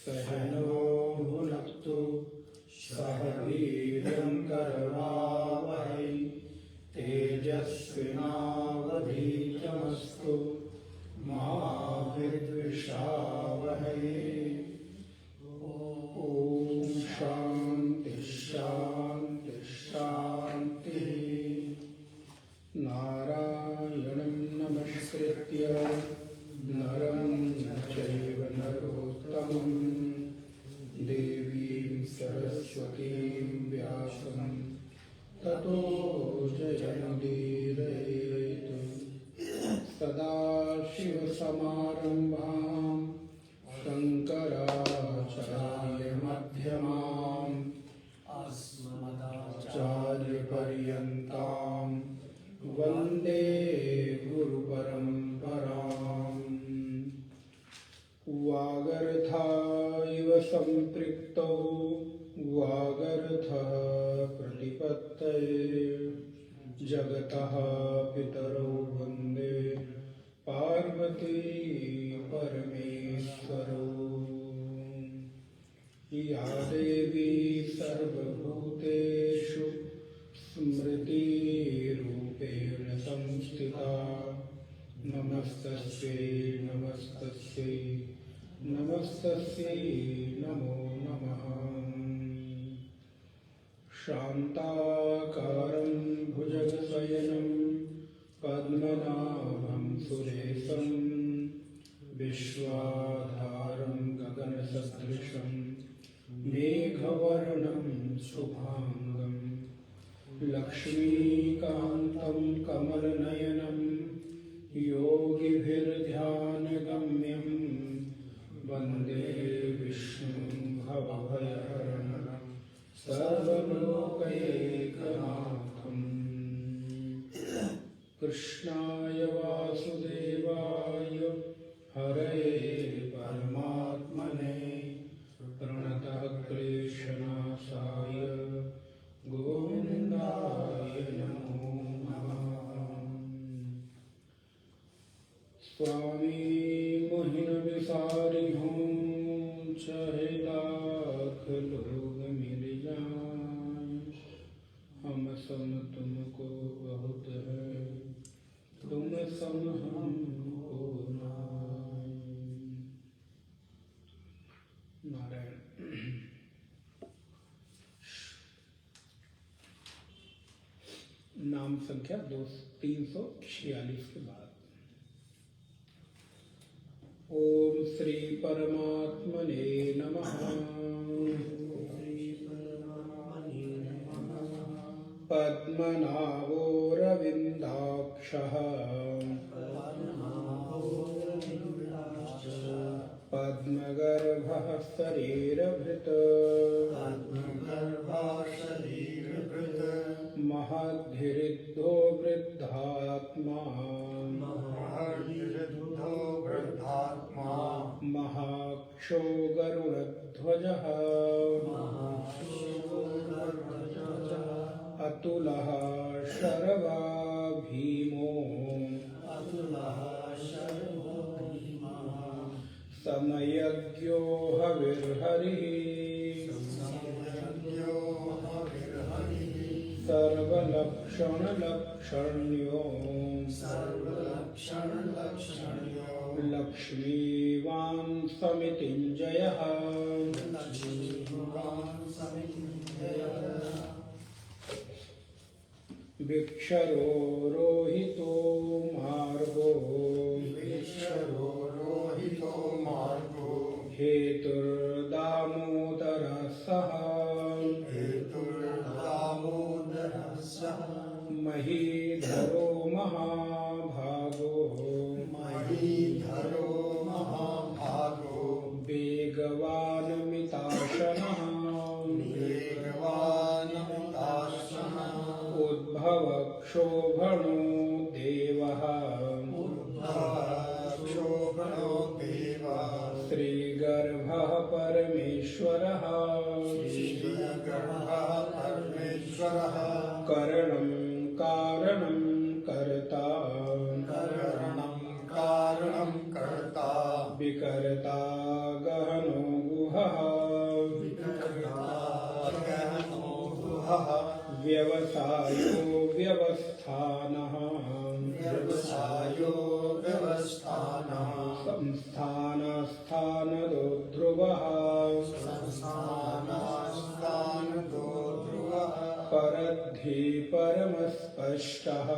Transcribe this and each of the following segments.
सहनो भुनक्तु सह वीर्यं करवावहै तेजस्विनावधीतमस्तु मा विद्विषावहै। ओम शांति शांति शांति। नारायणं नमस्कृत्य नरं चैव नरोत्तमं देवीं सरस्वतीं व्यासं ततो जयमुदीरयेत्। सदाशिवसमारम्भां शङ्कराचार्यमध्यमाम् अस्मदाचार्यपर्यन्तां वन्दे गुरुपरम्पराम्। वागर्धाइव सम्पृक्तौ वागर्धः प्रतिपत्तये जगतः पितरौ वन्दे पार्वती परमेश्वरौ। या देवी सर्वभूतेषु स्मृतिरूपेण संस्थिता नमस्तस्यै नमस्तस्यै नमस्तस्यै नमो नमः। शान्ताकारं भुजगशयनं पद्मनाभं सुरेशं विश्वाधारं गगनसदृशं मेघवर्णं शुभांगं लक्ष्मीकान्तं कमलनयनं योगिभिर्ध्यानगम्यं वन्दे विष्णुं भवभयहरणं सर्वलोकैकनाथम्। कृष्णाय वासुदेवाय हरये परमात्मने प्रणतः क्लेशनाशाय गोविन्दाय नमो नमः। स्वामी मोहिन विसारी हूँ चाहे लाख लोग मिल जाएं, हम सम तुमको बहुत है तुम सम हमको नाय। नारायण। नाम संख्या 346 के बाद ओम श्री परमात्मने नमः। पद्मनाभोरविन्दाक्षः पद्मगर्भः शरीरभृत् महद्भिरिद्धो वृद्धात्मा महाक्षो गरुडध्वजः अतुलः शर्वा भीमो समयज्ञो हविर्हरिः सर्वलक्षणलक्षण्यो लक्ष्मीवान् समितिञ्जयः विक्षरो रोहितो मार्गो हेतुर्दामोदरः सः महीधरो महाभागो वेगवानमिताशनः उद्भवक्षोभणो देवः श्रीगर्भः परमेश्वरः करणं कारणं कर्ता विकर्ता गहनो गुहः व्यवसायो व्यवस्थानः व्यवसायो व्यवस्थानः संस्थानस्थानदो ध्रुवः संस्थानस्थानदो ध्रुवः परद्धि परमस्पष्टः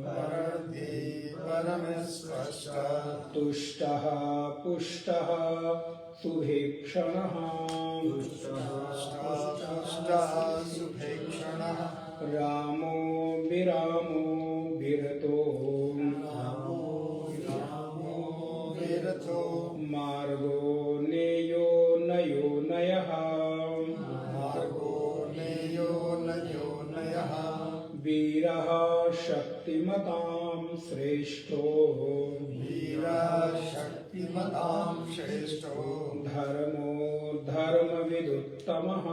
परद्धि परमस्पष्टः तुष्टः पुष्टः सुभीक्षणः तुष्टः सुभीक्षणः रामो विरामो विरतो रामो विरतो मार्गो नेयो नयो नयः मार्गो नेयो नयो नयः वीरः शक्तिमतां श्रेष्ठो वीरः शक्तिमतां श्रेष्ठो धर्मो धर्मविदुत्तमः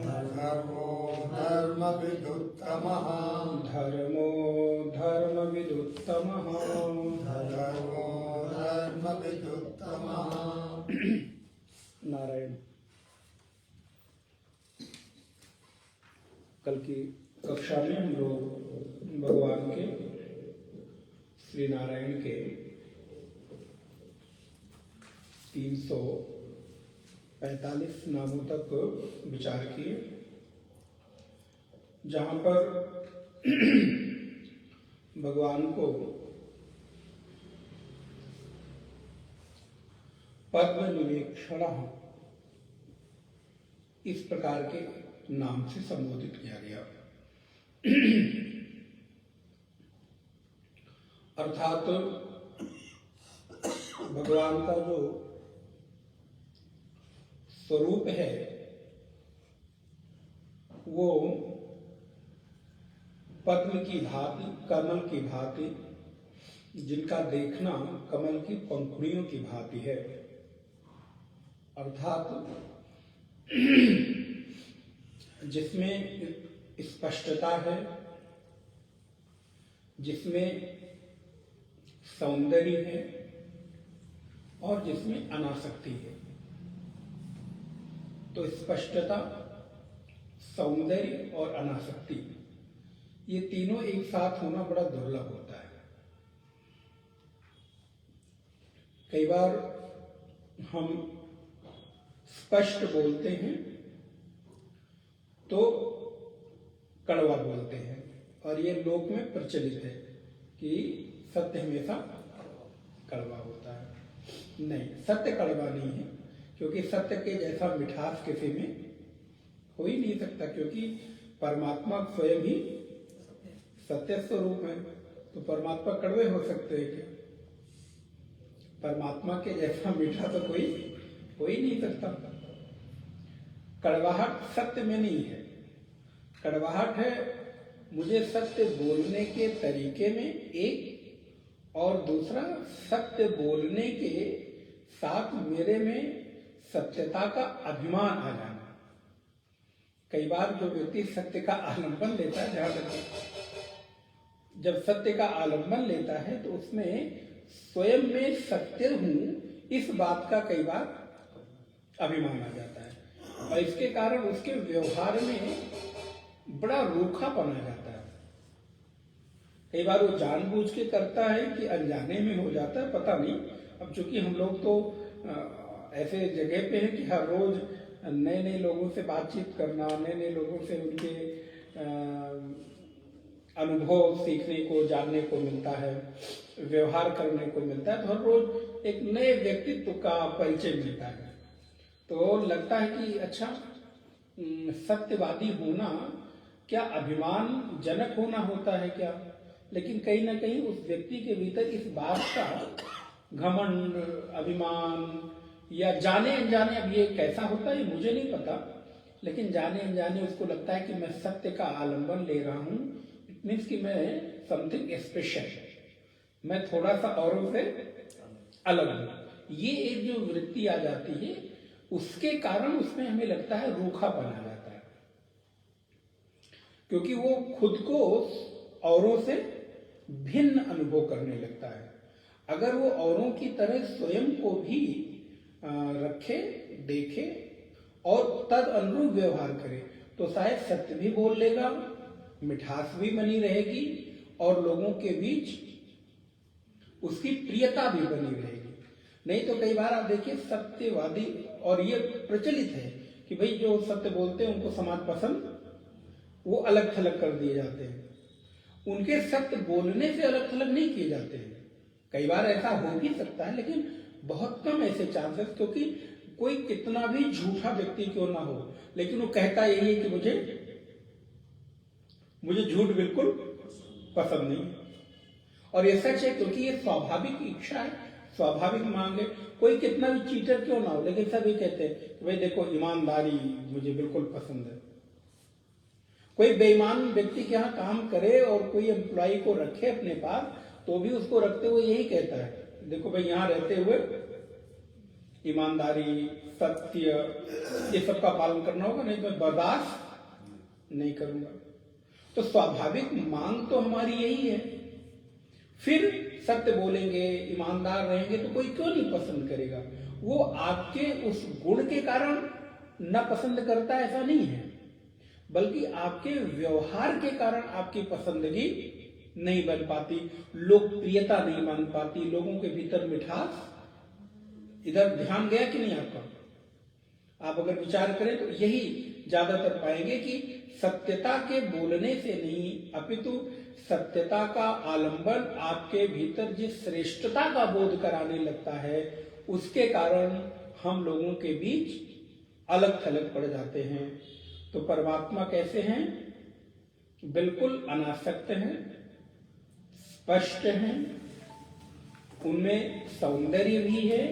धर्मो धर्मविदुत्तमः धर्मो धर्मविदुत्तमः धर्मो धर्मविदुत्तमः। नारायण। कल की कक्षा में हम लोग भगवान के श्री नारायण के 345 नामों तक विचार किए, जहां पर भगवान को पद्म निवेक्षण इस प्रकार के नाम से संबोधित किया गया। अर्थात भगवान का जो स्वरूप है वो पद्म की भांति, कमल की भांति, जिनका देखना कमल की पंखुड़ियों की भांति है। अर्थात जिसमें स्पष्टता है, जिसमें सौंदर्य है और जिसमें अनासक्ति है। तो स्पष्टता, सौंदर्य और अनासक्ति, ये तीनों एक साथ होना बड़ा दुर्लभ होता है। कई बार हम स्पष्ट बोलते हैं तो कड़वा बोलते हैं, और ये लोक में प्रचलित है कि सत्य हमेशा कड़वा होता है। नहीं, सत्य कड़वा नहीं है, क्योंकि सत्य के जैसा मिठास किसी में हो ही नहीं सकता, क्योंकि परमात्मा स्वयं ही सत्य स्वरूप है। तो परमात्मा कड़वे हो सकते हैं क्या? परमात्मा के जैसा मीठा तो कोई हो ही नहीं सकता। कड़वाहट सत्य में नहीं है, कड़वाहट है मुझे सत्य बोलने के तरीके में एक, और दूसरा सत्य बोलने के साथ मेरे में सत्यता का अभिमान आ जाना। कई बार जो व्यक्ति सत्य का आलंबन लेता है, जब सत्य का आलंबन लेता है तो उसमें स्वयं में सत्य हूं इस बात का कई बार अभिमान आ जाता है, और इसके कारण उसके व्यवहार में बड़ा रूखापन आ जाता है। कई बार वो जानबूझ के करता है कि अनजाने में हो जाता है, पता नहीं। अब चूंकि हम लोग तो ऐसे जगह पे हैं कि हर रोज नए नए लोगों से बातचीत करना, नए नए लोगों से उनके अनुभव सीखने को, जानने को मिलता है, व्यवहार करने को मिलता है। तो हर रोज एक नए व्यक्तित्व का परिचय मिलता है, तो लगता है कि अच्छा, सत्यवादी होना क्या अभिमान जनक होना होता है क्या? लेकिन कहीं ना कहीं उस व्यक्ति के भीतर इस बात का घमंड, अभिमान या जाने अनजाने, अब ये कैसा होता है मुझे नहीं पता, लेकिन जाने अनजाने उसको लगता है कि मैं सत्य का आलंबन ले रहा हूं। इट मीन्स कि मैं समथिंग स्पेशल, मैं थोड़ा सा औरों से अलग हूं। ये एक जो वृत्ति आ जाती है, उसके कारण उसमें हमें लगता है रूखापन आ जाता है, क्योंकि वो खुद को औरों से भिन्न अनुभव करने लगता है। अगर वो औरों की तरह स्वयं को भी रखे, देखे और तद अनुरूप व्यवहार करे, तो शायद सत्य भी बोल लेगा, मिठास भी बनी रहेगी और लोगों के बीच उसकी प्रियता भी बनी रहेगी। नहीं तो कई बार आप देखिए सत्यवादी, और ये प्रचलित है कि भाई जो सत्य बोलते हैं उनको समाज पसंद, वो अलग थलग कर दिए जाते हैं। उनके सत्य बोलने से अलग थलग नहीं किए जाते हैं। कई बार ऐसा हो भी सकता है, लेकिन बहुत कम ऐसे चांसेस, क्योंकि कोई कितना भी झूठा व्यक्ति क्यों ना हो, लेकिन वो कहता यही है कि मुझे झूठ बिल्कुल पसंद नहीं। और ये सच है, क्योंकि ये स्वाभाविक इच्छा है, स्वाभाविक मांग है। कोई कितना भी चीटर क्यों ना हो, लेकिन सभी कहते हैं कि भाई देखो ईमानदारी मुझे बिल्कुल पसंद है। कोई बेईमान व्यक्ति के यहाँ काम करे और कोई एम्प्लॉय को रखे अपने पास, तो भी उसको रखते हुए यही कहता है देखो भाई यहाँ रहते हुए ईमानदारी, सत्य, ये सब का पालन करना होगा, नहीं तो मैं बर्दाश्त नहीं करूंगा। तो स्वाभाविक मांग तो हमारी यही है। फिर सत्य बोलेंगे, ईमानदार रहेंगे तो कोई क्यों नहीं पसंद करेगा। वो आपके उस गुण के कारण न पसंद करता ऐसा नहीं है, बल्कि आपके व्यवहार के कारण आपकी पसंदगी नहीं बन पाती, लोकप्रियता नहीं बन पाती, लोगों के भीतर मिठास। इधर ध्यान गया कि नहीं आपका? आप अगर विचार करें तो यही ज्यादातर पाएंगे कि सत्यता के बोलने से नहीं, अपितु सत्यता का आलंबन आपके भीतर जिस श्रेष्ठता का बोध कराने लगता है, उसके कारण हम लोगों के बीच अलग थलग पड़ जाते हैं। तो परमात्मा कैसे हैं? बिल्कुल अनासक्त हैं, स्पष्ट हैं, उनमें सौंदर्य भी है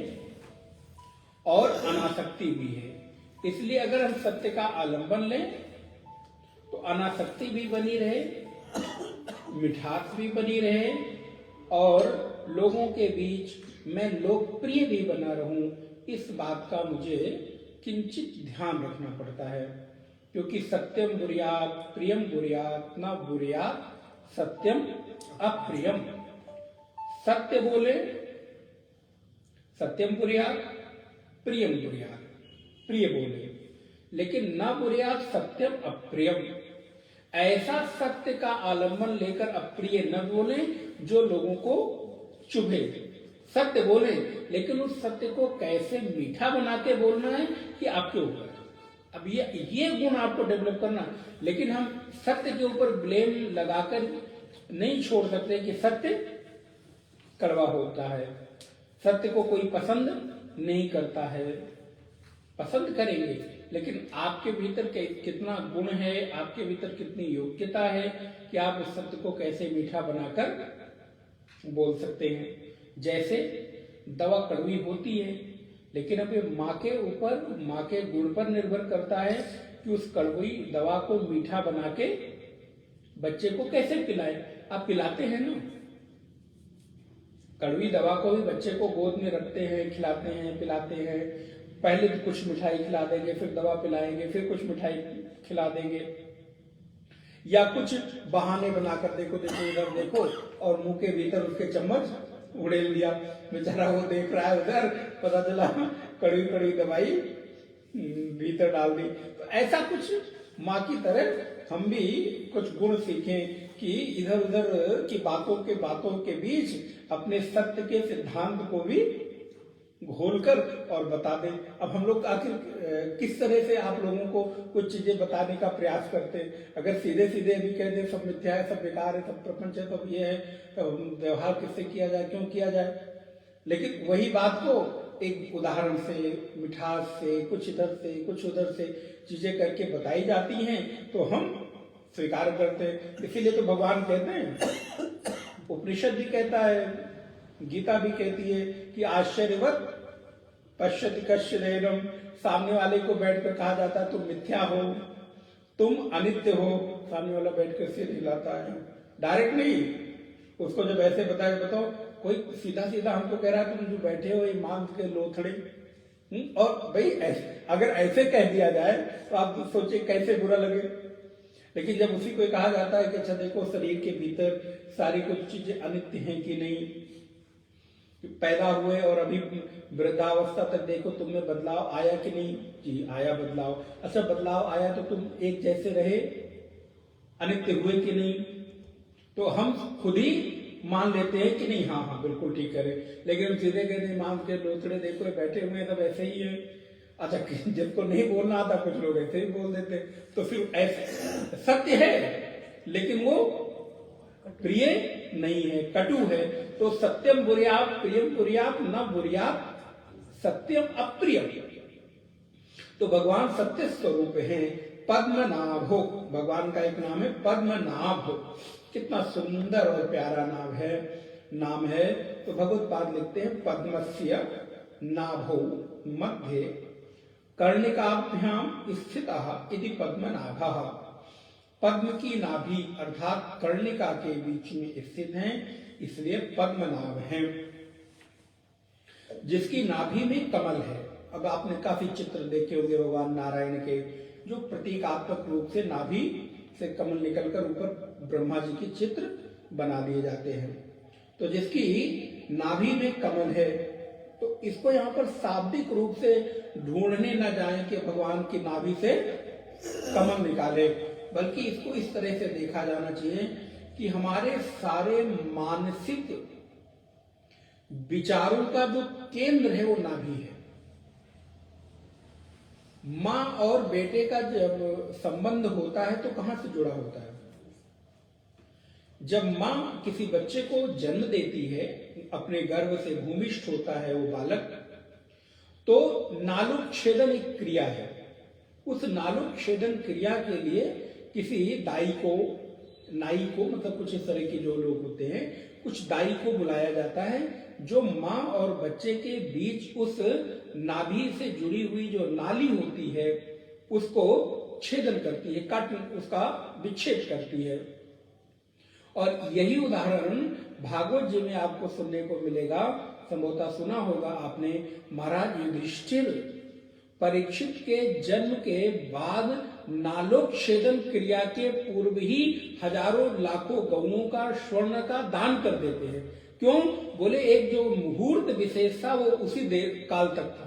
और अनासक्ति भी है। इसलिए अगर हम सत्य का आलंबन लें तो अनासक्ति भी बनी रहे, मिठास भी बनी रहे और लोगों के बीच मैं लोकप्रिय भी बना रहूं। इस बात का मुझे किंचित ध्यान रखना पड़ता है, क्योंकि सत्यम बुर्यात प्रियम बुर्यात न बुर्यात सत्यम अप्रियम। सत्य बोले, सत्यम बुर्यात प्रियम बुर्यात, प्रिय बोले, लेकिन न बुर्यात सत्यम अप्रियम। ऐसा सत्य का आलंबन लेकर अप्रिय न बोले जो लोगों को चुभे। सत्य बोले, लेकिन उस सत्य को कैसे मीठा बना के बोलना है कि आपके ऊपर। अब ये गुण आपको डेवलप करना। लेकिन हम सत्य के ऊपर ब्लेम लगाकर नहीं छोड़ सकते कि सत्य कड़वा होता है, सत्य को कोई पसंद नहीं करता है। पसंद करेंगे, लेकिन आपके भीतर कितना गुण है, आपके भीतर कितनी योग्यता है कि आप उस सत्य को कैसे मीठा बनाकर बोल सकते हैं। जैसे दवा कड़वी होती है, लेकिन अब ये माँ के ऊपर, माँ के गुण पर निर्भर करता है कि उस कड़वी दवा को मीठा बना के बच्चे को कैसे पिलाए। आप पिलाते हैं ना, कड़वी दवा को भी बच्चे को गोद में रखते हैं, खिलाते हैं, पिलाते हैं। पहले तो कुछ मिठाई खिला देंगे, फिर दवा पिलाएंगे, फिर कुछ मिठाई खिला देंगे, या कुछ बहाने बनाकर देखो इधर देखो, और मुंह के भीतर उसके चम्मच उड़ेल दिया। बेचारा वो देख रहा है उधर, पता चला कड़वी कड़वी दवाई भीतर डाल दी। तो ऐसा कुछ माँ की तरह हम भी कुछ गुण सीखें कि इधर उधर की बातों के बीच अपने सत्य के सिद्धांत को भी घोलकर और बता दें। अब हम लोग आखिर किस तरह से आप लोगों को कुछ चीजें बताने का प्रयास करते हैं। अगर सीधे सीधे अभी कह दें सब मिथ्या है, सब बेकार है, सब प्रपंच है, तो ये है, तो व्यवहार किससे किया जाए, क्यों किया जाए। लेकिन वही बात को एक उदाहरण से, मिठास से, कुछ इधर से कुछ उधर से चीजें करके बताई जाती हैं तो हम स्वीकार करते हैं। इसीलिए तो भगवान कहते हैं, उपनिषद भी कहता है, गीता भी कहती है कि आश्चर्यवत पश्यति कश्चिदेनम। सामने वाले को बैठकर कहा जाता है तुम मिथ्या हो, तुम अनित्य हो। सामने वाला बैठकर सिर हिलाता है, डायरेक्ट नहीं। उसको जब ऐसे बताओ, कोई सीधा सीधा हमको कह रहा है तुम जो बैठे हो ये मांस के लोथड़े। और भाई अगर ऐसे कह दिया जाए तो आप सोचिए कैसे बुरा लगे। लेकिन जब उसी को कहा जाता है कि अच्छा देखो शरीर के भीतर सारी कुछ चीजें अनित्य हैं कि नहीं, पैदा हुए और अभी वृद्धावस्था तक देखो तुम में बदलाव आया कि नहीं? जी आया बदलाव। अच्छा बदलाव आया तो तुम एक जैसे रहे, अनित्य हुए कि नहीं? तो हम खुद ही मान लेते हैं कि नहीं, हाँ हाँ बिल्कुल ठीक करे, लेकिन हम सीधे कहते हैं मांस के लोचड़े देखो बैठे हुए हैं सब ऐसे ही है। अच्छा जिसको नहीं बोलना आता कुछ लोग ऐसे ही बोल देते, तो फिर ऐसे सत्य है लेकिन वो प्रिय नहीं है, कटु है। तो सत्यम बुर्यात प्रियम बुर्यात न बुर्यात सत्यम अप्रियम। तो भगवान सत्य स्वरूप है। पद्मनाभो भगवान का एक नाम है पद्मनाभ, कितना सुंदर और प्यारा नाम है। तो भगवत पाद लिखते हैं पद्मस्य नाभो मध्य कर्णिकाभ्याम स्थितः इति पद्मनाभः। पद्म की नाभि अर्थात कर्णिका के बीच में स्थित हैं, इसलिए पद्मनाभ हैं। जिसकी नाभि में कमल है। अब आपने काफी चित्र देखे होंगे भगवान नारायण के, जो प्रतीकात्मक रूप से नाभि से कमल निकलकर ऊपर ब्रह्मा जी के चित्र बना दिए जाते हैं। तो जिसकी नाभि में कमल है, तो इसको यहाँ पर शाब्दिक रूप से ढूंढने न जाएं कि भगवान की नाभि से कमल निकाले, बल्कि इसको इस तरह से देखा जाना चाहिए कि हमारे सारे मानसिक विचारों का जो केंद्र है वो नाभि है। मां और बेटे का जब संबंध होता है तो कहां से जुड़ा होता है? जब मां किसी बच्चे को जन्म देती है, अपने गर्भ से भूमिष्ठ होता है वो बालक, तो नालोच्छेदन एक क्रिया है। उस नालोच्छेदन क्रिया के लिए किसी दाई को, नाई को, मतलब कुछ इस तरह के जो लोग होते हैं, कुछ दाई को बुलाया जाता है, जो मां और बच्चे के बीच उस नाभि से जुड़ी हुई जो नाली होती है उसको छेदन करती है, काट उसका विच्छेद करती है। और यही उदाहरण भागवत जी में आपको सुनने को मिलेगा। संभवतः सुना होगा आपने, महाराज युधिष्ठिर परीक्षित के जन्म के बाद नालोच्छेदन क्रिया के पूर्व ही हजारों लाखों गौओं का स्वर्ण का दान कर देते हैं। क्यों? बोले एक जो मुहूर्त विशेष था वो उसी देर काल तक था।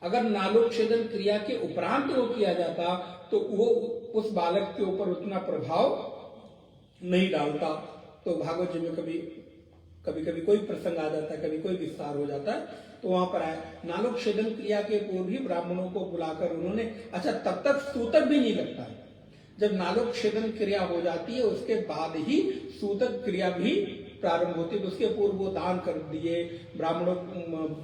अगर नालोच्छेदन क्रिया के उपरांत वो किया जाता तो वो उस बालक के ऊपर उतना प्रभाव नहीं डालता। तो भागवत जी में कभी कोई प्रसंग आ जाता है, कभी कोई विस्तार हो जाता है, तो वहां पर आए नालोच्छेदन क्रिया के पूर्व ही ब्राह्मणों को बुलाकर उन्होंने, अच्छा तब तक सूतक भी नहीं लगता है, जब नालोच्छेदन क्रिया हो जाती है उसके बाद ही सूतक क्रिया भी प्रारंभ होती है। तो उसके पूर्व वो दान कर दिए, ब्राह्मणों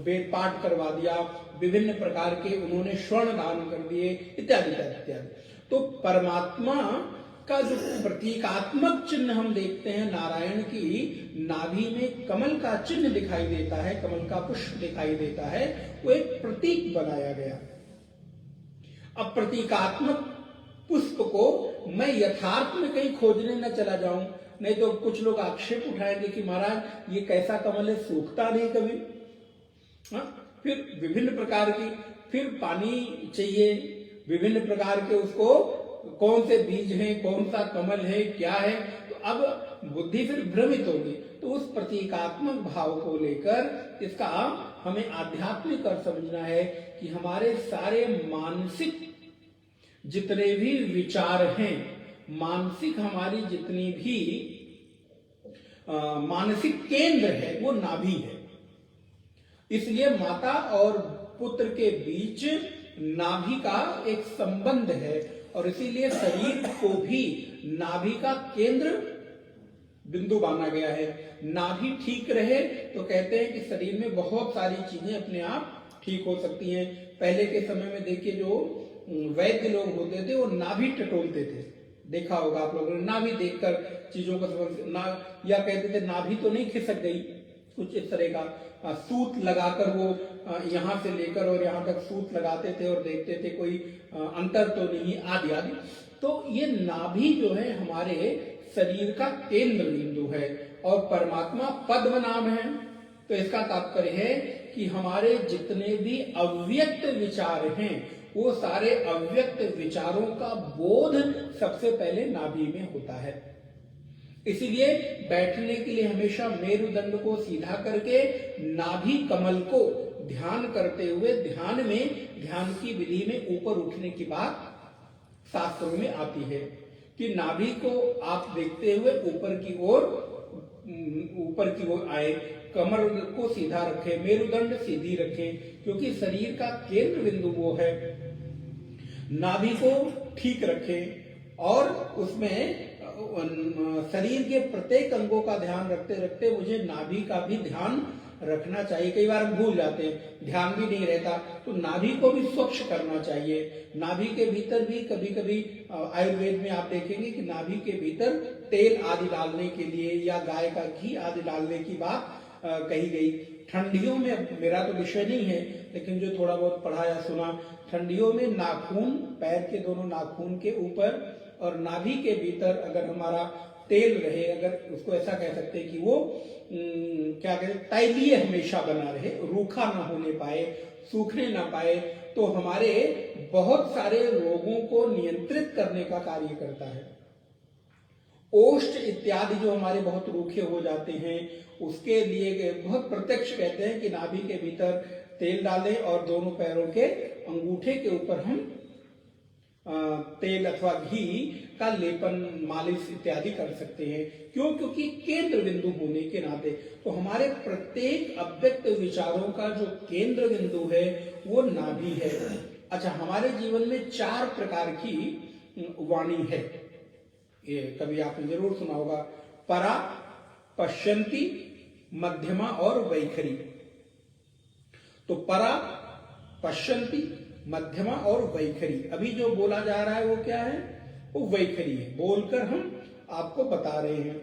वेद पाठ करवा दिया, विभिन्न प्रकार के उन्होंने स्वर्ण दान कर दिए, इत्यादि इत्यादि। तो परमात्मा का जो प्रतीकात्मक चिन्ह हम देखते हैं, नारायण की नाभि में कमल का चिन्ह दिखाई देता है, कमल का पुष्प दिखाई देता है, वो एक प्रतीक बनाया गया। अब प्रतीकात्मक पुष्प को मैं यथार्थ में कहीं खोजने न चला जाऊं, नहीं तो कुछ लोग आक्षेप उठाएंगे कि महाराज ये कैसा कमल है, सूखता नहीं कभी। फिर विभिन्न प्रकार की, फिर पानी चाहिए, विभिन्न प्रकार के उसको कौन से बीज हैं, कौन सा कमल है, क्या है, तो अब बुद्धि फिर भ्रमित होगी। तो उस प्रतीकात्मक भाव को लेकर इसका हमें आध्यात्मिक अर्थ समझना है कि हमारे सारे मानसिक जितने भी विचार हैं, मानसिक हमारी जितनी भी मानसिक केंद्र है वो नाभि है। इसलिए माता और पुत्र के बीच नाभि का एक संबंध है, और इसीलिए शरीर को भी नाभि का केंद्र बिंदु माना गया है। नाभि ठीक रहे तो कहते हैं कि शरीर में बहुत सारी चीजें अपने आप ठीक हो सकती हैं। पहले के समय में देखिए जो वैद्य लोग होते थे वो नाभि टटोलते थे, देखा होगा आप लोगों ने, नाभि देखकर चीजों का समझ, या कहते थे नाभि तो नहीं खिसक गई, कुछ इस तरह का सूत लगाकर वो यहाँ से लेकर और यहाँ तक सूत लगाते थे और देखते थे कोई अंतर तो नहीं, आदि आदि। तो ये नाभि जो है हमारे शरीर का केंद्र बिंदु है, और परमात्मा पद्मनाभ है। तो इसका तात्पर्य है कि हमारे जितने भी अव्यक्त विचार हैं वो सारे अव्यक्त विचारों का बोध सबसे पहले नाभि में होता है। इसीलिए बैठने के लिए हमेशा मेरुदंड को सीधा करके नाभि कमल को ध्यान करते हुए ध्यान की विधि में ऊपर उठने की बात शास्त्रों में आती है कि नाभि को आप देखते हुए ऊपर की ओर आए, कमर को सीधा रखें, मेरुदंड सीधी रखें, क्योंकि शरीर का केंद्र बिंदु वो है। नाभि को ठीक रखें और उसमें शरीर के प्रत्येक अंगों का ध्यान रखते रखते मुझे नाभि का भी ध्यान रखना चाहिए। कई बार हम भूल जाते हैं, ध्यान भी नहीं रहता, तो नाभि को भी स्वच्छ करना चाहिए। नाभि के भीतर भी कभी कभी आयुर्वेद में आप देखेंगे कि नाभि के भीतर तेल आदि डालने के लिए या गाय का घी आदि डालने की बात कही गई। ठंडियों में, मेरा तो विषय नहीं है, लेकिन जो थोड़ा बहुत पढ़ा या सुना, ठंडियों में नाखून, पैर के दोनों नाखून के ऊपर और नाभि के भीतर अगर हमारा तेल रहे, अगर उसको ऐसा कह सकते हैं कि वो क्या कहते हैं, तैलीय हमेशा बना रहे, रूखा ना होने पाए, सूखने ना पाए, तो हमारे बहुत सारे रोगों को नियंत्रित करने का कार्य करता है। ओष्ठ इत्यादि जो हमारे बहुत रूखे हो जाते हैं, उसके लिए बहुत प्रत्यक्ष कहते हैं कि नाभि के भीतर तेल डालें और दोनों पैरों के अंगूठे के ऊपर हम तेल अथवा घी का लेपन, मालिश इत्यादि कर सकते हैं। क्यों? क्योंकि केंद्र बिंदु होने के नाते तो हमारे प्रत्येक अव्यक्त विचारों का जो केंद्र बिंदु है वो नाभि है। अच्छा, हमारे जीवन में 4 प्रकार की वाणी है, ये कभी आपने जरूर सुना होगा, परा, पश्यन्ति, मध्यमा और वैखरी। तो परा, पश्यन्ति, मध्यमा और वैखरी, अभी जो बोला जा रहा है वो क्या है? वो वैखरी है, बोलकर हम आपको बता रहे हैं।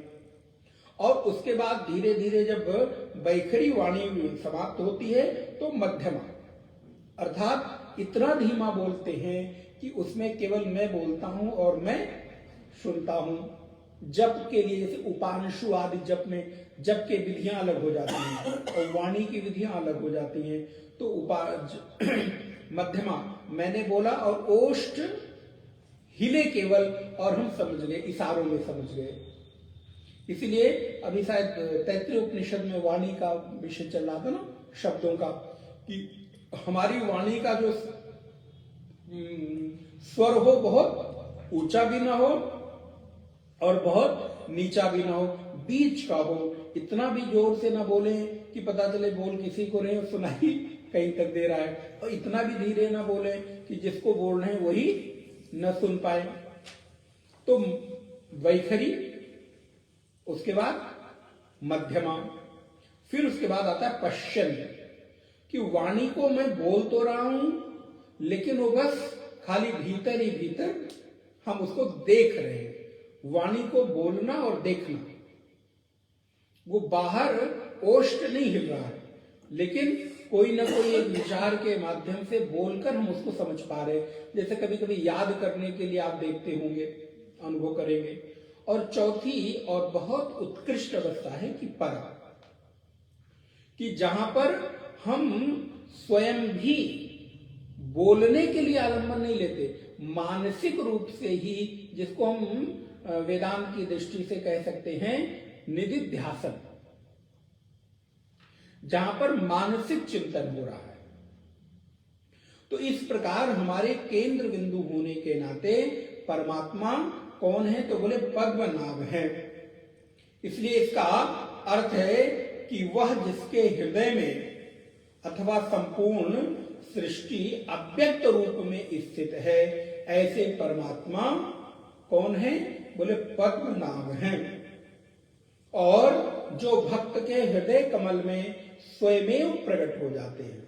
और उसके बाद धीरे धीरे जब वैखरी वाणी समाप्त होती है तो मध्यमा, अर्थात इतना धीमा बोलते हैं कि उसमें केवल मैं बोलता हूं और मैं सुनता हूं। जप के लिए जैसे उपांशु आदि जप में जप के विधियां अलग हो जाती हैं और वाणी की विधियां अलग हो जाती हैं। तो मध्यमा मैंने बोला और ओष्ठ हिले केवल और हम समझ गए, इशारों में समझ गए। इसीलिए अभी शायद तैत्तिरीय उपनिषद में वाणी का विषय चल रहा था ना, शब्दों का, कि हमारी वाणी का जो स्वर हो बहुत ऊंचा भी ना हो और बहुत नीचा भी ना हो, बीच का हो। इतना भी जोर से ना बोले कि पता चले बोल किसी को रहे सुनाई कहीं तक दे रहा है, और इतना भी धीरे ना बोले कि जिसको बोल रहे हैं वही न सुन पाए। तो वैखरी, उसके बाद मध्यमा, फिर उसके बाद आता है पश्चिम, कि वाणी को मैं बोल तो रहा हूं लेकिन वो बस खाली भीतर ही भीतर हम उसको देख रहे हैं। वाणी को बोलना और देखना, वो बाहर ओष्ठ नहीं हिल रहा है, लेकिन कोई ना कोई एक विचार के माध्यम से बोलकर हम उसको समझ पा रहे हैं। जैसे कभी कभी याद करने के लिए आप देखते होंगे, अनुभव करेंगे। और चौथी और बहुत उत्कृष्ट अवस्था है कि परा, कि जहां पर हम स्वयं भी बोलने के लिए आलंबन नहीं लेते, मानसिक रूप से ही, जिसको हम वेदांत की दृष्टि से कह सकते हैं निदिध्यासन, जहां पर मानसिक चिंतन हो रहा है। तो इस प्रकार हमारे केंद्र बिंदु होने के नाते परमात्मा कौन है? तो बोले पद्मनाभ है। इसलिए इसका अर्थ है कि वह जिसके हृदय में अथवा संपूर्ण सृष्टि अव्यक्त रूप में स्थित है, ऐसे परमात्मा कौन है? बोले पद्मनाभ हैं। और जो भक्त के हृदय कमल में स्वयमेव प्रकट हो जाते हैं,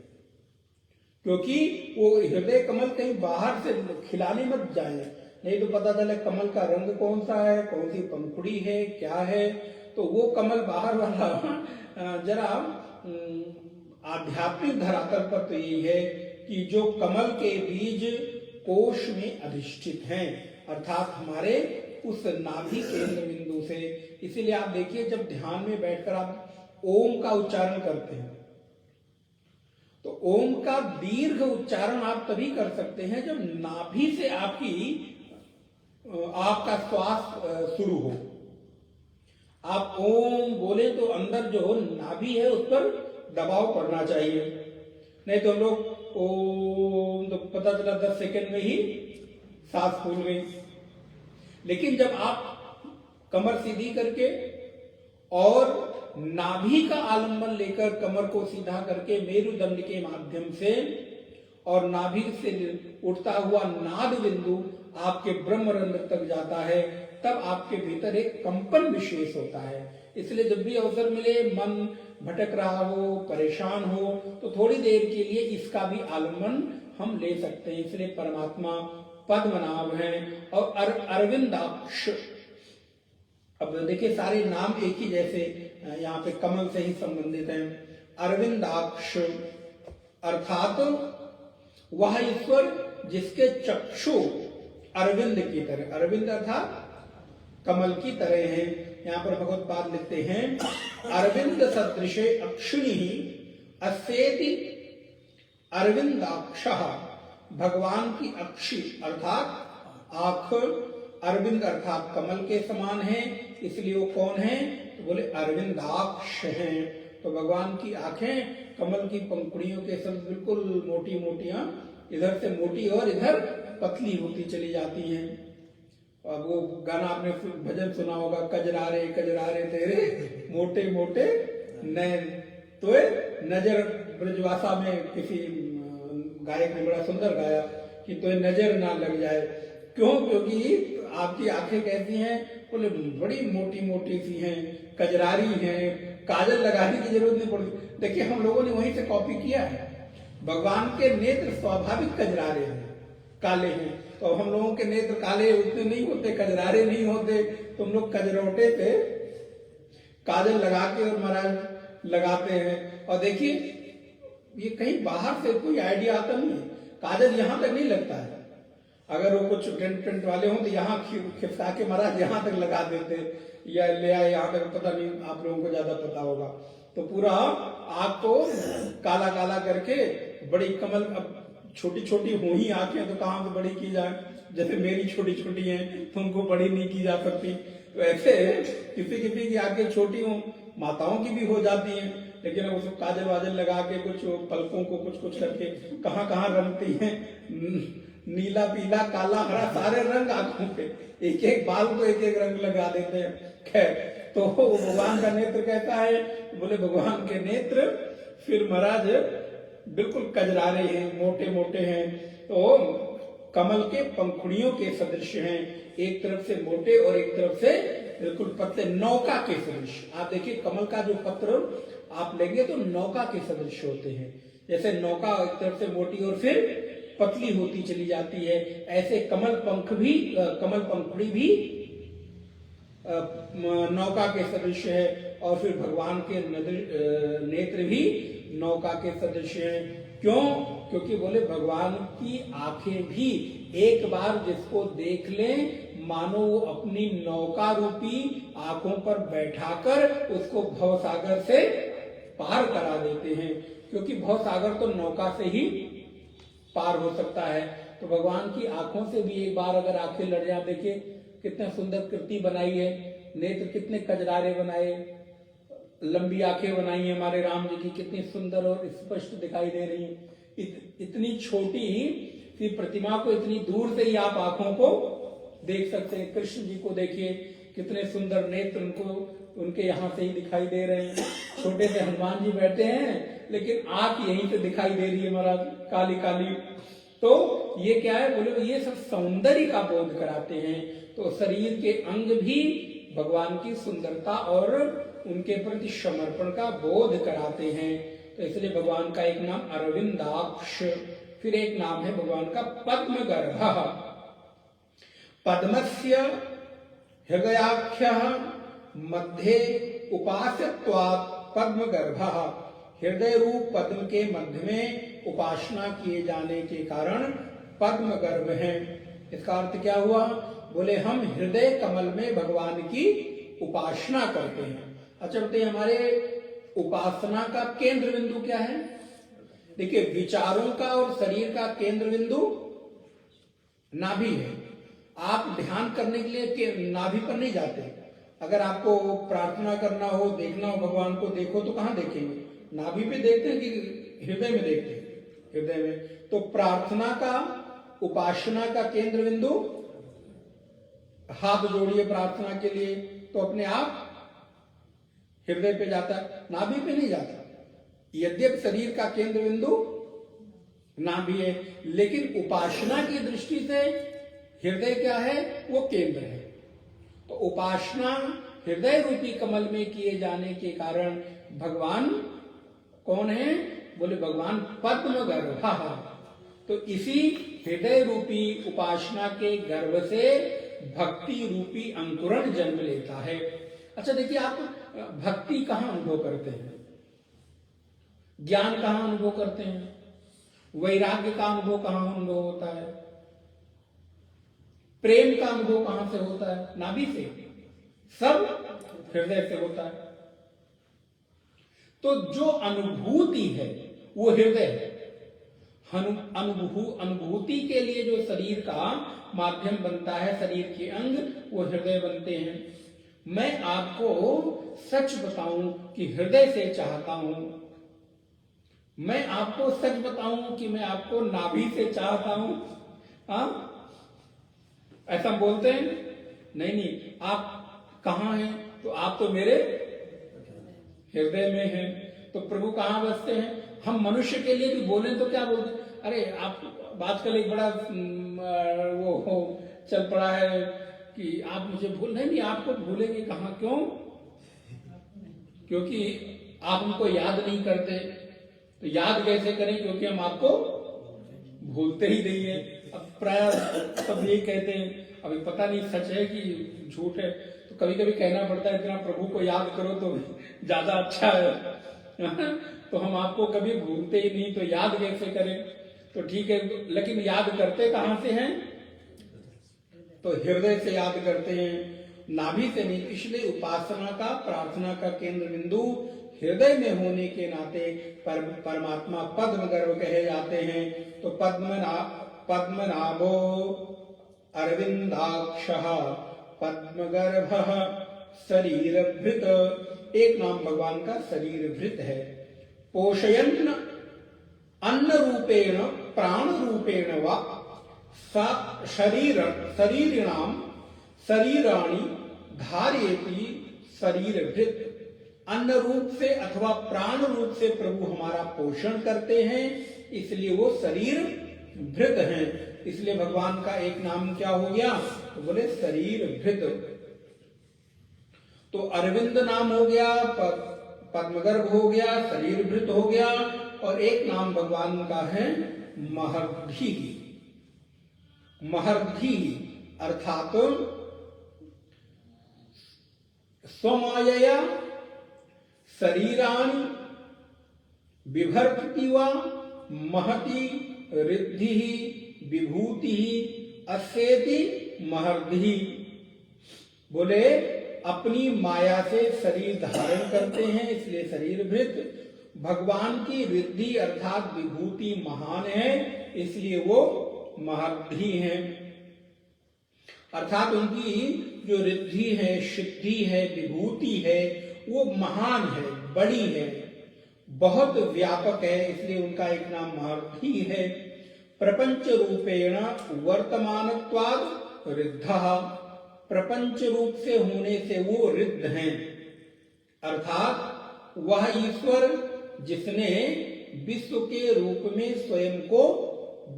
क्योंकि वो हृदय कमल कहीं बाहर से खिलाने मत जाए, नहीं तो पता चले कमल का रंग कौन सा है, कौन सी पंखुड़ी है, क्या है। तो वो कमल बाहर वाला जरा आध्यात्मिक धरातल पर तो यही है कि जो कमल के बीज कोश में अधिष्ठित हैं, अर्थात हमारे उस नाभि केंद्र बिंदु से। इसीलिए आप देखिए, जब ध्यान में बैठकर आप ओम का उच्चारण करते हैं तो ओम का दीर्घ उच्चारण आप तभी कर सकते हैं जब नाभि से आपका श्वास शुरू हो। आप ओम बोले तो अंदर जो नाभि है उस पर दबाव पड़ना चाहिए, नहीं तो हम लोग ओम तो पता चला 10 सेकंड में ही सांस फूल गई। लेकिन जब आप कमर सीधी करके और नाभि का आलंबन लेकर कमर को सीधा करके मेरुदंड के माध्यम से और नाभि से उठता हुआ नाद बिंदु आपके ब्रह्मरंध्र तक जाता है, तब आपके भीतर एक कंपन विशेष होता है। इसलिए जब भी अवसर मिले, मन भटक रहा हो, परेशान हो, तो थोड़ी देर के लिए इसका भी आलंबन हम ले सकते हैं। इसलिए परमात्मा पद्मनाभ हैं और अरविंदाक्ष। अब देखिए सारे नाम एक ही जैसे यहाँ पे कमल से ही संबंधित हैं। अरविंदाक्ष अर्थात वह ईश्वर जिसके चक्षु अरविंद की तरह, अरविंद अर्थात कमल की तरह है। यहाँ पर भगवत्पाद लिखते हैं अरविंद सदृशे अक्षिणी अस्येति अरविंदाक्षः। भगवान की अक्षि अर्थात आंख अरविंद अर्थात कमल के समान है, इसलिए वो कौन है? तो बोले अरविंदाक्ष हैं। तो भगवान की आंखें कमल की पंखुड़ियों के सब बिल्कुल मोटी मोटियां, इधर से मोटी और इधर पतली होती चली जाती हैं। और वो गाना आपने भजन सुना होगा, कजरारे तेरे मोटे मोटे नैन। तो नजर ब्रजवासा में किसी गायक ने बड़ा सुंदर गाया कि तो नजर ना लग जाए। क्यों? क्योंकि आपकी आंखें कैसी हैं? बोले बड़ी मोटी मोटी सी हैं, कजरारी हैं, काजल लगाने की जरूरत नहीं पड़ती। देखिए हम लोगों ने वहीं से कॉपी किया है। भगवान के नेत्र स्वाभाविक कजरारे हैं, काले हैं, तो हम लोगों के नेत्र काले उतने नहीं होते, कजरारे नहीं होते। तो हम लोग कजरौटे पे काजल लगा के और महाराज लगाते हैं। और देखिए ये कहीं बाहर से कोई आइडिया आता नहीं है। काजल यहां तक नहीं लगता है, अगर वो कुछ टेंट वाले हों तो यहाँ खिसका के महाराज यहाँ तक लगा देते या ले आए यहाँ तक, पता नहीं, आप लोगों को ज्यादा पता होगा। तो पूरा आंख को काला काला करके बड़ी कमल, अब छोटी छोटी हो ही आंखें तो कहाँ से बड़ी की जाए, जैसे मेरी छोटी छोटी हैं तो उनको बड़ी नहीं की जा सकती। तो ऐसे किसी किसी की आंखें छोटी हो, माताओं की भी हो जाती हैं, लेकिन अब उसको काजल वाजल लगा के कुछ पलकों को कुछ कुछ करके कहाँ कहाँ रंगती हैं, नीला पीला काला हरा सारे रंग आंखों पे, एक एक बाल को एक एक रंग लगा देते हैं। खैर, तो भगवान का नेत्र कैसा है? बोले भगवान के नेत्र फिर महाराज बिल्कुल कजरारे हैं, मोटे मोटे हैं, तो कमल के पंखुड़ियों के सदृश हैं, एक तरफ से मोटे और एक तरफ से बिल्कुल पतले, नौका के सदृश। आप देखिए कमल का जो पत्र आप लेंगे तो नौका के सदृश होते हैं। जैसे नौका एक तरफ से मोटी और फिर पतली होती चली जाती है, ऐसे कमल पंखुड़ी भी नौका के सदृश है। और फिर भगवान के नेत्र भी नौका के सदृश हैं। क्यों? क्योंकि बोले भगवान की आंखें भी एक बार जिसको देख लें मानो वो अपनी नौका रूपी आंखों पर बैठाकर उसको भवसागर से पार करा देते हैं, क्योंकि भवसागर तो नौका से ही पार हो सकता है। तो भगवान की आंखों से भी एक बार अगर आंखें लड़ जाए, देखिए कितने सुंदर कृति बनाई है, नेत्र कितने कजरारे बनाए, लंबी आंखें बनाई है हमारे राम जी की, कितनी सुंदर और स्पष्ट दिखाई दे रही है। इतनी छोटी सी प्रतिमा को इतनी दूर से ही आप आंखों को देख सकते हैं। कृष्ण जी को देखिए कितने सुंदर नेत्र उनके यहाँ से ही दिखाई दे रहे हैं। छोटे से हनुमान जी बैठे हैं लेकिन आंख यहीं से दिखाई दे रही है महाराज, काली काली। तो ये क्या है? बोले ये सब सौंदर्य का बोध कराते हैं। तो शरीर के अंग भी भगवान की सुंदरता और उनके प्रति समर्पण का बोध कराते हैं। तो इसलिए भगवान का एक नाम अरविंदाक्ष, फिर एक नाम है भगवान का पद्मगर्भः। पद्मस्य हृदयाख्यः मध्ये उपास्यत्वात् पद्मगर्भः। हृदय रूप पद्म के मध्य में उपासना किए जाने के कारण पद्मगर्भ है। इसका अर्थ क्या हुआ? बोले हम हृदय कमल में भगवान की उपासना करते हैं। अच्छा बताइए हमारे उपासना का केंद्र बिंदु क्या है? देखिए विचारों का और शरीर का केंद्र बिंदु नाभि है। आप ध्यान करने के लिए नाभि पर नहीं जाते, अगर आपको प्रार्थना करना हो, देखना हो भगवान को, देखो तो कहाँ देखेंगे? नाभि पे देखते हैं कि हृदय में देखते हैं? हृदय में। तो प्रार्थना का, उपासना का केंद्र बिंदु, हाथ जोड़िए प्रार्थना के लिए तो अपने आप हृदय पे जाता है, नाभि पे नहीं जाता। यद्यपि शरीर का केंद्र बिंदु नाभि है, लेकिन उपासना की दृष्टि से हृदय क्या है? वो केंद्र है। तो उपासना हृदय रूपी कमल में किए जाने के कारण भगवान कौन है? बोले भगवान पद्म गर्भ। तो इसी हृदय रूपी उपासना के गर्भ से भक्ति रूपी अंकुरण जन्म लेता है। अच्छा देखिए, आप भक्ति कहां अनुभव करते हैं? ज्ञान कहां अनुभव करते हैं? वैराग्य का अनुभव कहां अनुभव होता है? प्रेम का अनुभव कहां से होता है? नाभि से। सब हृदय से होता है। तो जो अनुभूति है वो हृदय है। अनुभूति के लिए जो शरीर का माध्यम बनता है, शरीर के अंग, वो हृदय बनते हैं। मैं आपको सच बताऊं कि हृदय से चाहता हूं, मैं आपको सच बताऊं कि मैं आपको नाभि से चाहता हूं, हाँ? ऐसा बोलते हैं? नहीं, आप कहां हैं? तो आप तो मेरे हृदय में हैं। तो प्रभु कहां बसते हैं? हम मनुष्य के लिए भी बोलें तो क्या बोलते हैं? अरे आप, आजकल एक बड़ा वो चल पड़ा है कि आप मुझे भूल, नहीं, आपको भूलेंगे कहां? क्यों? क्योंकि आप हमको याद नहीं करते। तो याद कैसे करें? क्योंकि हम आपको भूलते ही नहीं है। अब प्राय सब यही कहते हैं, अभी पता नहीं सच है कि झूठ है। तो कभी कभी कहना पड़ता है इतना प्रभु को याद करो तो ज्यादा अच्छा है। तो हम आपको कभी भूलते ही नहीं, तो याद कैसे करें? तो ठीक है, लेकिन याद करते कहां से हैं? तो हृदय से याद करते हैं, नाभि से नहीं। इसलिए उपासना का, प्रार्थना का केंद्र बिंदु हृदय में होने के नाते परमात्मा पद्म गर्भ कहे जाते हैं। तो पद्मनाभो अरविंदाक्षः पद्मगर्भः शरीरभृत। एक नाम भगवान का शरीरभृत है। पोषयन् अन्न रूपेण प्राण रूपेण वा शरीरिणाम शरीराणि धारयति शरीरभृत। अन्न रूप से अथवा प्राण रूप से प्रभु हमारा पोषण करते हैं, इसलिए वो शरीर भृत हैं। इसलिए भगवान का एक नाम क्या हो गया? तो बोले शरीर भृत। तो अरविंद नाम हो गया, पद्मगर्भ हो गया, शरीर भृत हो गया, और एक नाम भगवान का है महर्धि। महर्धि अर्थात स्वमायया शरीराणि बिभर्ति वा महति रिद्धि विभूति अस्येति महर्धि। बोले अपनी माया से शरीर धारण करते हैं, इसलिए शरीर भृत। भगवान की रिद्धि अर्थात विभूति महान है, इसलिए वो महर्धि हैं। अर्थात उनकी जो रिद्धि है, सिद्धि है, विभूति है, वो महान है, बड़ी है, बहुत व्यापक है, इसलिए उनका एक नाम महर्धि है। प्रपंच रूपेण वर्तमानत्वाद रिद्धः। प्रपंच रूप से होने से वो रिद्ध हैं, अर्थात वह ईश्वर जिसने विश्व के रूप में स्वयं को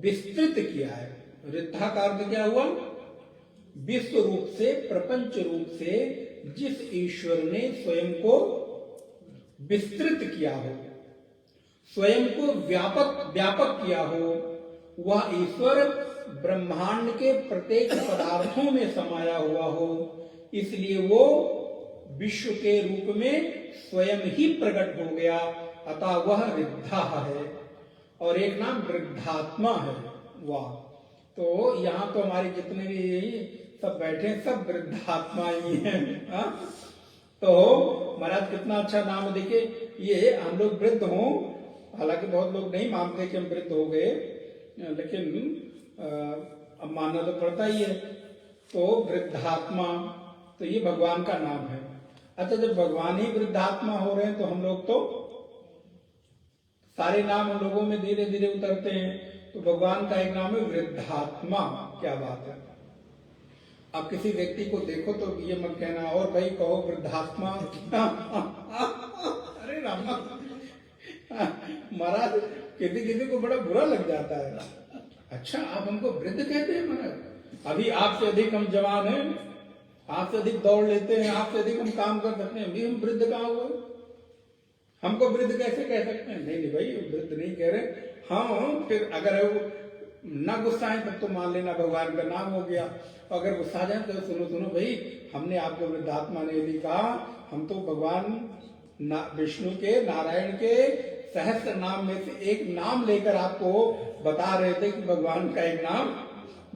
विस्तृत किया है। रिद्धा का अर्थ क्या हुआ? विश्व रूप से, प्रपंच रूप से जिस ईश्वर ने स्वयं को विस्तृत किया हो, स्वयं को व्यापक किया हो, वह ईश्वर ब्रह्मांड के प्रत्येक पदार्थों में समाया हुआ हो, इसलिए वो विश्व के रूप में स्वयं ही प्रकट हो गया, अतः वह रिद्धा है। और एक नाम वृद्धात्मा है। वाह! तो यहाँ तो हमारे जितने भी सब बैठे सब वृद्धात्मा ही हैं। तो महाराज कितना अच्छा नाम, देखिए ये हम लोग वृद्ध हों, हालांकि बहुत लोग नहीं मानते कि हम वृद्ध हो गए, लेकिन अब मानना तो पड़ता ही है। तो वृद्धात्मा, तो ये भगवान का नाम है। अच्छा, जब भगवान ही वृद्धात्मा हो रहे हैं तो हम लोग तो सारे नाम हम लोगों में धीरे धीरे उतरते हैं। तो भगवान का एक नाम है वृद्धात्मा। क्या बात है। आप किसी व्यक्ति को देखो तो ये मत कहना और भाई कहो वृद्धात्मा। अरे रामा महाराज, किसी किसी को बड़ा बुरा लग जाता है। अच्छा, आप हमको वृद्ध कहते हैं महाराज? अभी आपसे अधिक हम जवान हैं, आपसे अधिक दौड़ लेते हैं, आपसे अधिक हम काम कर सकते हैं, अभी हम वृद्ध कहाँ हुए? हमको वृद्ध कैसे कह सकते हैं? नहीं नहीं भाई, वृद्ध नहीं कह रहे। हाँ, फिर अगर वो ना गुस्सा है तब तो मान लेना भगवान का नाम हो गया। अगर गुस्सा जाए तो सुनो सुनो भाई, हमने आपको वृद्धात्मा नहीं कहा, हम तो भगवान विष्णु के, नारायण के सहस्त्र नाम में से एक नाम लेकर आपको बता रहे थे कि भगवान का एक नाम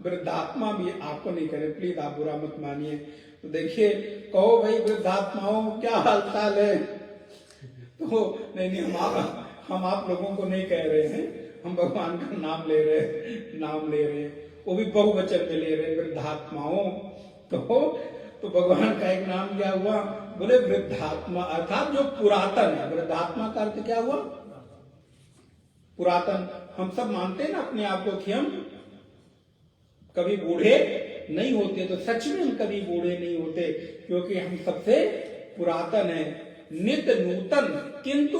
वृद्धात्मा भी। आपको नहीं करे, प्लीज आप बुरा मत मानिए। तो देखिए, कहो भाई वृद्धात्माओं क्या हाल चाल है? तो नहीं, हम आप लोगों को नहीं कह रहे हैं, हम भगवान का नाम ले रहे हैं, वो भी बहुवचन में ले रहे हैं, वृद्धात्माओं। तो भगवान का एक नाम क्या हुआ? बोले वृद्धात्मा, अर्थात जो पुरातन है। वृद्धात्मा का अर्थ क्या हुआ? पुरातन। हम सब मानते हैं ना अपने आप को कि हम कभी बूढ़े नहीं होते, तो सच में हम कभी बूढ़े नहीं होते, क्योंकि हम सबसे पुरातन है, नित्य नूतन किंतु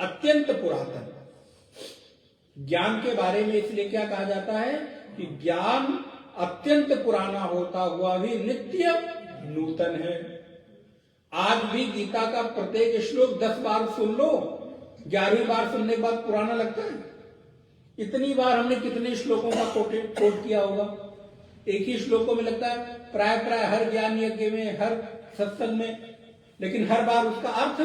अत्यंत पुरातन। ज्ञान के बारे में इसलिए क्या कहा जाता है कि ज्ञान अत्यंत पुराना होता हुआ भी नित्य नूतन है। आज भी गीता का प्रत्येक श्लोक 10 बार सुन लो, 11वीं बार सुनने के बाद पुराना लगता है। इतनी बार हमने कितने श्लोकों का कोट किया होगा? एक ही श्लोकों में लगता है प्राय हर ज्ञान यज्ञ में, हर सत्संग में, लेकिन हर बार उसका अर्थ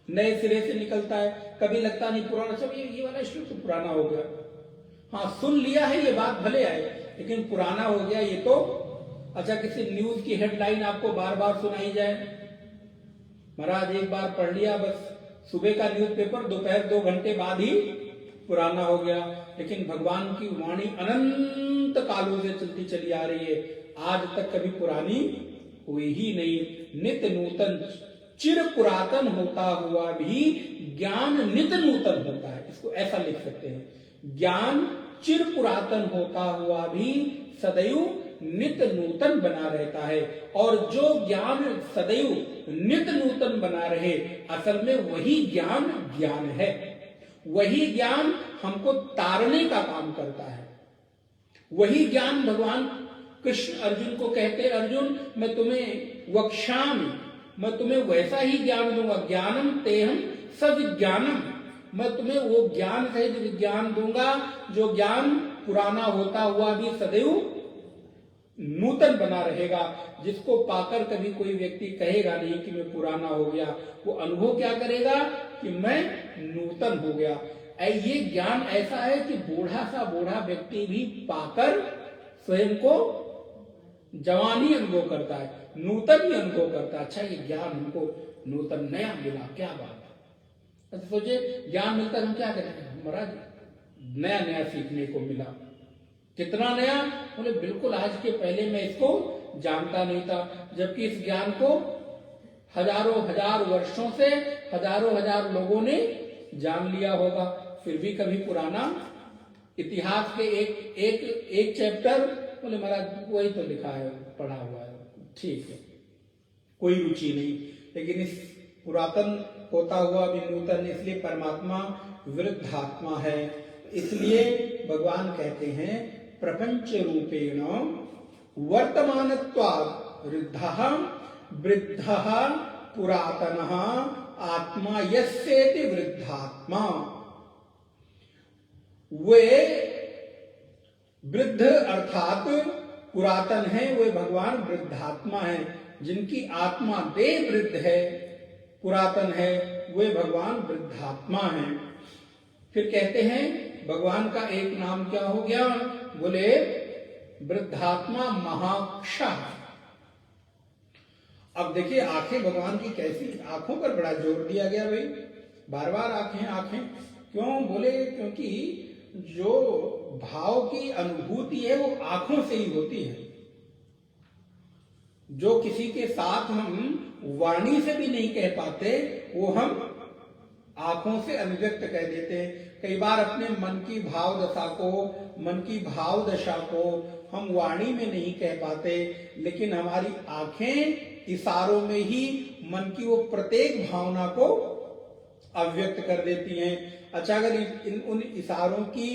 नए सिरे से निकलता है। कभी लगता नहीं पुराना, सब ये वाला श्लोक तो पुराना हो गया। हाँ, सुन लिया है, ये बात भले आए, लेकिन पुराना हो गया ये तो। अच्छा, किसी न्यूज की हेडलाइन आपको बार बार सुनाई जाए, महाराज एक बार पढ़ लिया, बस सुबह का न्यूज़पेपर दोपहर 2 घंटे बाद ही पुराना हो गया। लेकिन भगवान की वाणी अनंत कालों से चलती चली आ रही है, आज तक कभी पुरानी हुई ही नहीं। नित्य नूतन, चिर पुरातन होता हुआ भी ज्ञान नित्य नूतन होता है। इसको ऐसा लिख सकते हैं, ज्ञान चिर पुरातन होता हुआ भी सदैव नित्य नूतन बना रहता है। और जो ज्ञान सदैव नित्य नूतन बना रहे, असल में वही ज्ञान है। वही ज्ञान हमको तारने का काम करता है। वही ज्ञान भगवान कृष्ण अर्जुन को कहते, अर्जुन मैं तुम्हें वक्ष्यामि, मैं तुम्हें वैसा ही ज्ञान दूंगा, ज्ञानम तेहम सविज्ञानम, मैं तुम्हें वो ज्ञान सहित विज्ञान दूंगा जो ज्ञान पुराना होता हुआ भी सदैव नूतन बना रहेगा। जिसको पाकर कभी कोई व्यक्ति कहेगा नहीं कि मैं पुराना हो गया, वो अनुभव क्या करेगा कि मैं नूतन हो गया। ये ज्ञान ऐसा है कि बूढ़ा व्यक्ति भी पाकर स्वयं को जवानी अनुभव करता है, नूतन ही अनुभव करता है। अच्छा, ये ज्ञान हमको नूतन नया मिला, क्या बात है। अच्छा सोचिए, ज्ञान मिलता है हम क्या करेंगे? महाराज नया नया सीखने को मिला। कितना नया? बोले बिल्कुल आज के पहले मैं इसको जानता नहीं था, जबकि इस ज्ञान को हजारों हजार वर्षों से हजारों लोगों ने जान लिया होगा, फिर भी कभी पुराना इतिहास के एक चैप्टर, बोले महाराज वही तो लिखा है, पढ़ा हुआ है, ठीक है, कोई रुचि नहीं। लेकिन इस पुरातन होता हुआ भी नूतन, इसलिए परमात्मा वृद्धात्मा है। इसलिए भगवान कहते हैं प्रपंच रूपेण वर्तमानत्वात् वृद्धः पुरातनः आत्मा यस्येति वृद्धात्मा। वे वृद्ध अर्थात पुरातन है, वे भगवान वृद्धात्मा है। जिनकी आत्मा देह वृद्ध है, पुरातन है, वे भगवान वृद्धात्मा है। फिर कहते हैं भगवान का एक नाम क्या हो गया? बोले वृद्धात्मा महाक्षः। अब देखिए आंखें भगवान की कैसी, आंखों पर बड़ा जोर दिया गया भाई, बार बार आंखें क्यों? बोले क्योंकि जो भाव की अनुभूति है वो आंखों से ही होती है। जो किसी के साथ हम वाणी से भी नहीं कह पाते, वो हम आंखों से अभिव्यक्त कह देते हैं। कई बार अपने मन की भाव दशा को, मन की भाव दशा को हम वाणी में नहीं कह पाते, लेकिन हमारी आंखें इशारों में ही मन की वो प्रत्येक भावना को अभिव्यक्त कर देती हैं। अच्छा, अगर उन इशारों की,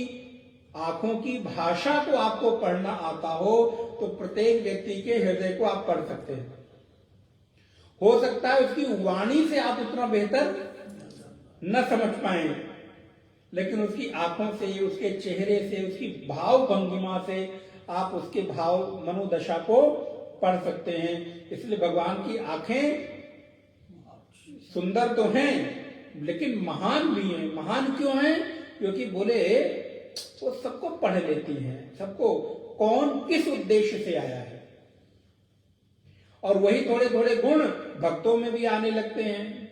आंखों की भाषा को आपको पढ़ना आता हो तो प्रत्येक व्यक्ति के हृदय को आप पढ़ सकते हैं। हो सकता है उसकी वाणी से आप उतना बेहतर न समझ पाए, लेकिन उसकी आंखों से, उसके चेहरे से, उसकी भाव भंगिमा से आप उसके भाव मनोदशा को पढ़ सकते हैं। इसलिए भगवान की आंखें सुंदर तो हैं लेकिन महान भी हैं। महान क्यों हैं? क्योंकि बोले वो सबको पढ़ लेती हैं, सबको कौन किस उद्देश्य से आया है। और वही थोड़े थोड़े गुण भक्तों में भी आने लगते हैं।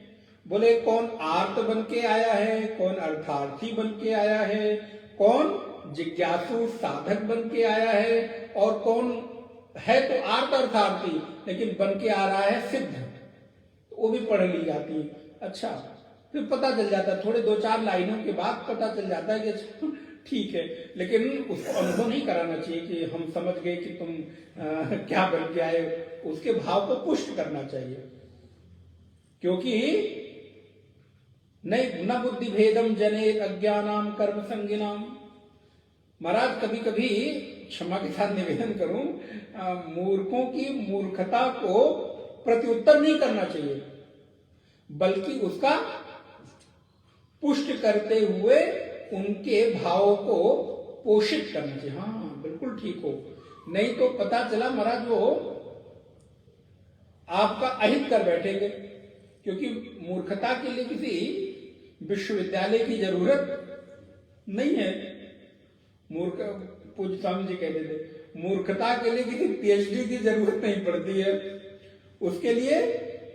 बोले कौन आर्त बन के आया है, कौन अर्थार्थी बन के आया है, कौन जिज्ञासु साधक बन के आया है, और कौन है तो आर्त अर्थार्थी लेकिन बन के आ रहा है सिद्ध, तो वो भी पढ़ ली जाती है। अच्छा, फिर पता चल जाता है, थोड़े 2-4 लाइनों के बाद पता चल जाता है कि ठीक है, लेकिन उसको अनुभव नहीं कराना चाहिए कि हम समझ गए कि तुम क्या बन के आए। उसके भाव को पुष्ट करना चाहिए, क्योंकि नहीं न बुद्धि भेदम जने अज्ञानाम कर्म संगिनाम। महाराज कभी कभी क्षमा के साथ निवेदन करूं, मूर्खों की मूर्खता को प्रत्युत्तर नहीं करना चाहिए, बल्कि उसका पुष्ट करते हुए उनके भावों को पोषित करना चाहिए। हाँ बिल्कुल ठीक हो, नहीं तो पता चला महाराज वो आपका अहित कर बैठेंगे। क्योंकि मूर्खता के लिए किसी विश्वविद्यालय की जरूरत नहीं है। मूर्ख, पूज्य स्वामी जी कहते थे, मूर्खता के लिए किसी पीएचडी की जरूरत नहीं पड़ती है। उसके लिए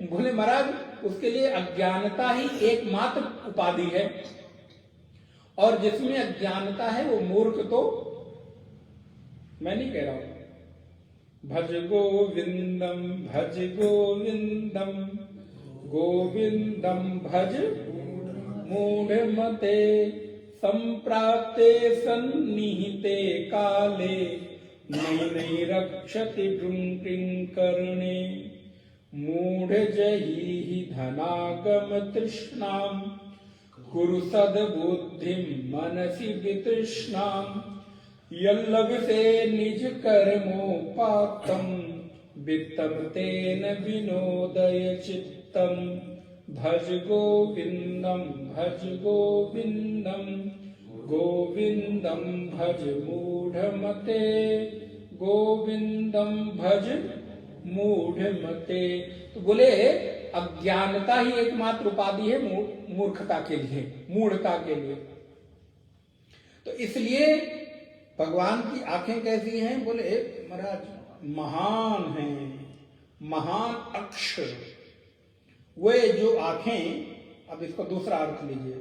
बोले महाराज, उसके लिए अज्ञानता ही एकमात्र उपाधि है, और जिसमें अज्ञानता है वो मूर्ख तो मैं नहीं कह रहा हूं। भज गोविंदम भज गोविंदम गोविंदम भज मूढ़मते संप्राप्ते सन्निहिते काले नई रक्षति भृंकृंकर्णे मूढ़ जहि धनागम तृष्णाम कुरु सद्बुद्धिं मनसि वितृष्णाम् यल्लभते निज कर्मोपात्तम् वित्तम तेन विनोदय चित्तम् भज गोविंदम गोविंदम भज मूढ़मते गोविंदम भज मूढ़मते। तो बोले अज्ञानता ही एकमात्र उपाधि है मूर्खता के लिए, मूढ़ता के लिए। तो इसलिए भगवान की आंखें कैसी हैं? बोले महाराज महान हैं, महान अक्षर। वे जो आंखें, अब इसको दूसरा अर्थ लीजिए,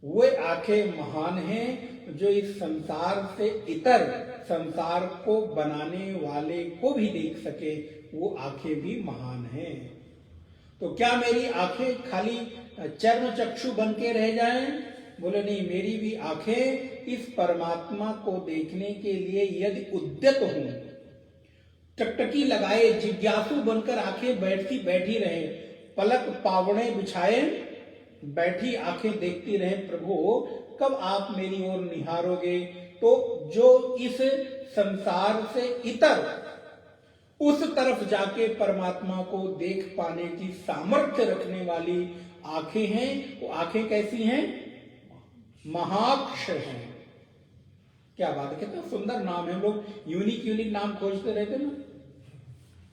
वे आंखें महान हैं जो इस संसार से इतर संसार को बनाने वाले को भी देख सके, वो आंखें भी महान हैं। तो क्या मेरी आंखें खाली चर्म चक्षु बन के रह जाएं? बोले नहीं, मेरी भी आंखें इस परमात्मा को देखने के लिए यदि उद्यत हों, टकटकी लगाए, जिज्ञासु बनकर आंखें बैठी रहे, पलक पावड़े बिछाए बैठी आंखें देखती रहे, प्रभु कब आप मेरी ओर निहारोगे? तो जो इस संसार से इतर उस तरफ जाके परमात्मा को देख पाने की सामर्थ्य रखने वाली आंखें हैं, वो आंखें कैसी हैं? महाक्ष हैं। क्या बात है, कितना सुंदर नाम है। हम लोग यूनिक नाम खोजते रहते ना।